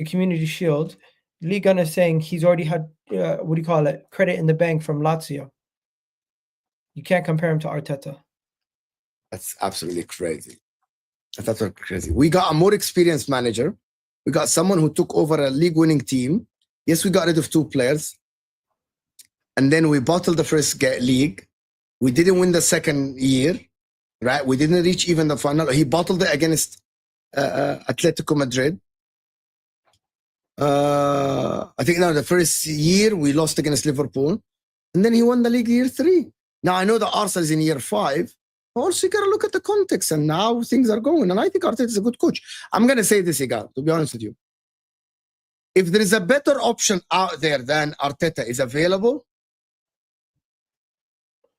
Community Shield. Lee Gunn is saying he's already had what do you call it? Credit in the bank from Lazio. You can't compare him to Arteta. That's absolutely crazy. That's absolutely crazy. We got a more experienced manager. We got someone who took over a league-winning team. Yes, we got rid of 2 players. And then we bottled the first league. We didn't win the second year, right? We didn't reach even the final. He bottled it against Atletico Madrid. I think now the first year we lost against Liverpool. And then he won the league year 3. Now, I know that Arsenal is in year 5. Also, you got to look at the context and how things are going. And I think Arteta is a good coach. I'm going to say this, Egal, to be honest with you. If there is a better option out there than Arteta is available,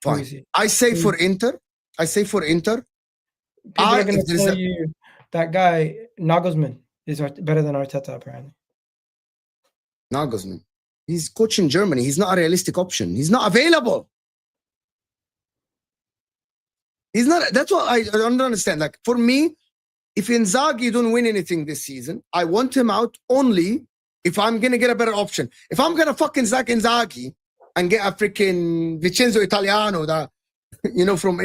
fine. I say for Inter. People are going to tell you that guy, Nagelsmann, is better than Arteta, apparently. Nagelsmann. He's coaching Germany. He's not a realistic option. He's not available. He's not. That's what I don't understand. Like, for me, if Inzaghi don't win anything this season, I want him out only if I'm going to get a better option. If I'm going to fucking sack Inzaghi and get a freaking Vincenzo Italiano that, from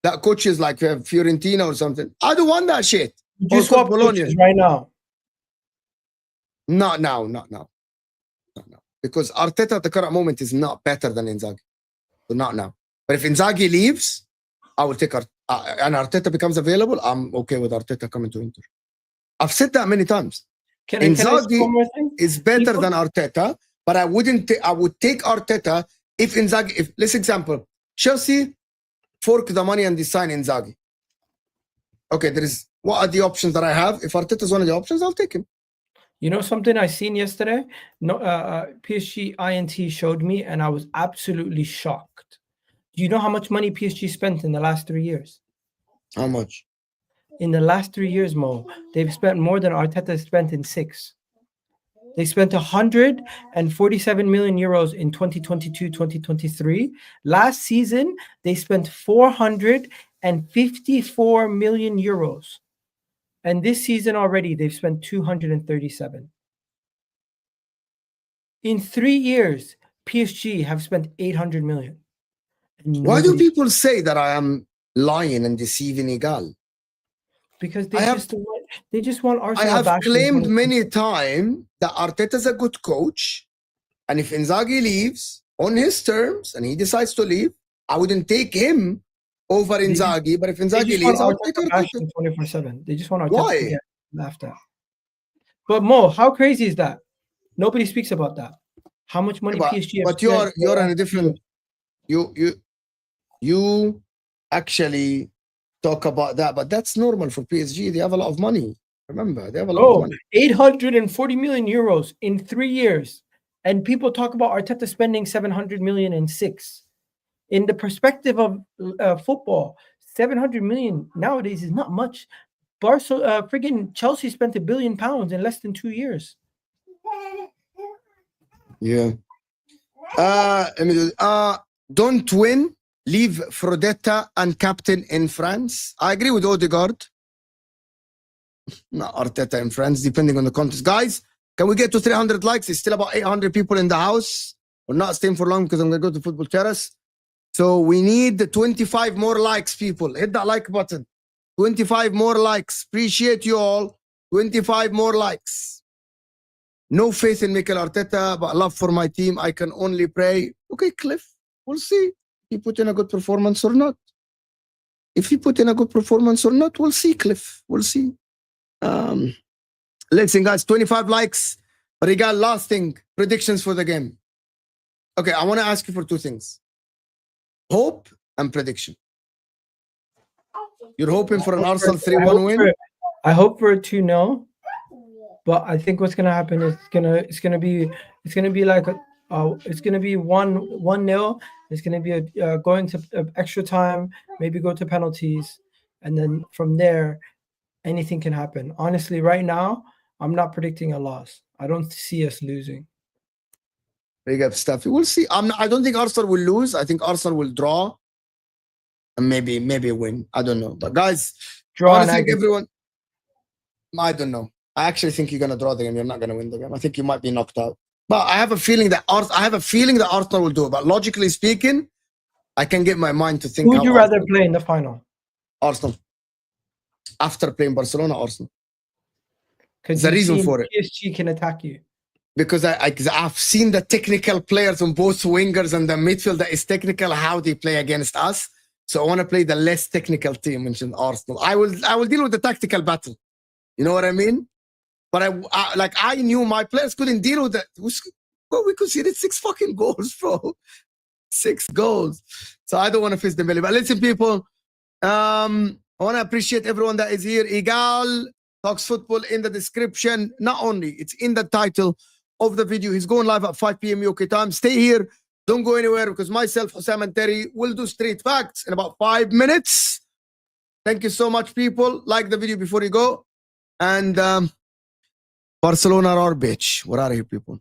that coaches like Fiorentina or something, I don't want that shit. You swap coaches right now. Not now. because Arteta at the current moment is not better than Inzaghi. So not now. But if Inzaghi leaves, I will take and Arteta becomes available, I'm okay with Arteta coming to Inter. I've said that many times. Inzaghi is better than Arteta, but I would take Arteta if Inzaghi, let's example, Chelsea fork the money and they sign Inzaghi. Okay, what are the options that I have? If Arteta is one of the options, I'll take him. You know something I seen yesterday? No, PSG INT showed me, and I was absolutely shocked. Do you know how much money PSG spent in the last 3 years? How much? In the last 3 years, Mo, they've spent more than Arteta spent in 6. They spent 147 million euros in 2022-2023. Last season, they spent 454 million euros. And this season already, they've spent 237. In 3 years, PSG have spent 800 million. Why do people say that I am lying and deceiving Egal? Because they just want Arsenal. I have claimed many times that Arteta is a good coach, and if Inzaghi leaves on his terms and he decides to leave, I wouldn't take him over Inzaghi. But if Inzaghi leaves, I'll take Arteta 24/7. They just want Arteta to get laughed at. But Mo, how crazy is that? Nobody speaks about that. How much money PSG? But you're in a different. You actually talk about that, but that's normal for PSG. They have a lot of money. Remember, they have a lot of money. 840 million euros in 3 years. And people talk about Arteta spending 700 million in 6. In the perspective of football, 700 million nowadays is not much. Friggin' Chelsea spent £1 billion in less than 2 years. Yeah. Don't win. Leave Frodetta and captain in France. I agree with Odegaard. Not Arteta in France, depending on the contest. Guys, can we get to 300 likes? It's still about 800 people in the house. We're not staying for long because I'm going to go to Football Terrace. So we need 25 more likes, people. Hit that like button. 25 more likes. Appreciate you all. 25 more likes. No faith in Mikel Arteta, but love for my team. I can only pray. Okay, Cliff, we'll see. He put in a good performance or not. If he put in a good performance or not, we'll see, Cliff. We'll see. Listen, guys, 25 likes. Regal, last thing, predictions for the game. Okay, I want to ask you for 2 things. Hope and prediction. You're hoping for an Arsenal 3-1 win? I hope for a 2-0. But I think what's gonna happen is it's gonna be like it's gonna be 1-0. It's gonna be going to extra time, maybe go to penalties, and then from there, anything can happen. Honestly, right now, I'm not predicting a loss. I don't see us losing. Big up, Staffy. We'll see. I don't think Arsenal will lose. I think Arsenal will draw, and maybe win. I don't know. But guys, I think everyone. I don't know. I actually think you're gonna draw the game. You're not gonna win the game. I think you might be knocked out. But I have a feeling that Arsenal will do it. But logically speaking, I can get my mind to think. Who would you rather play in the final? Arsenal. After playing Barcelona, Arsenal. There's a reason for it. PSG can attack you. Because I've seen the technical players on both wingers and the midfield that is technical, how they play against us. So I want to play the less technical team, which is Arsenal. I will deal with the tactical battle. You know what I mean? But I knew my players couldn't deal with that. Well, we conceded 6 fucking goals, bro. 6 goals. So I don't want to face the belly. But listen, people, I want to appreciate everyone that is here. Egal Talks Football in the description. Not only, it's in the title of the video. He's going live at 5 p.m. UK time. Stay here. Don't go anywhere because myself, Hussam and Terry will do Street Facts in about 5 minutes. Thank you so much, people. Like the video before you go. And Barcelona are our bitch. We're out of here, people.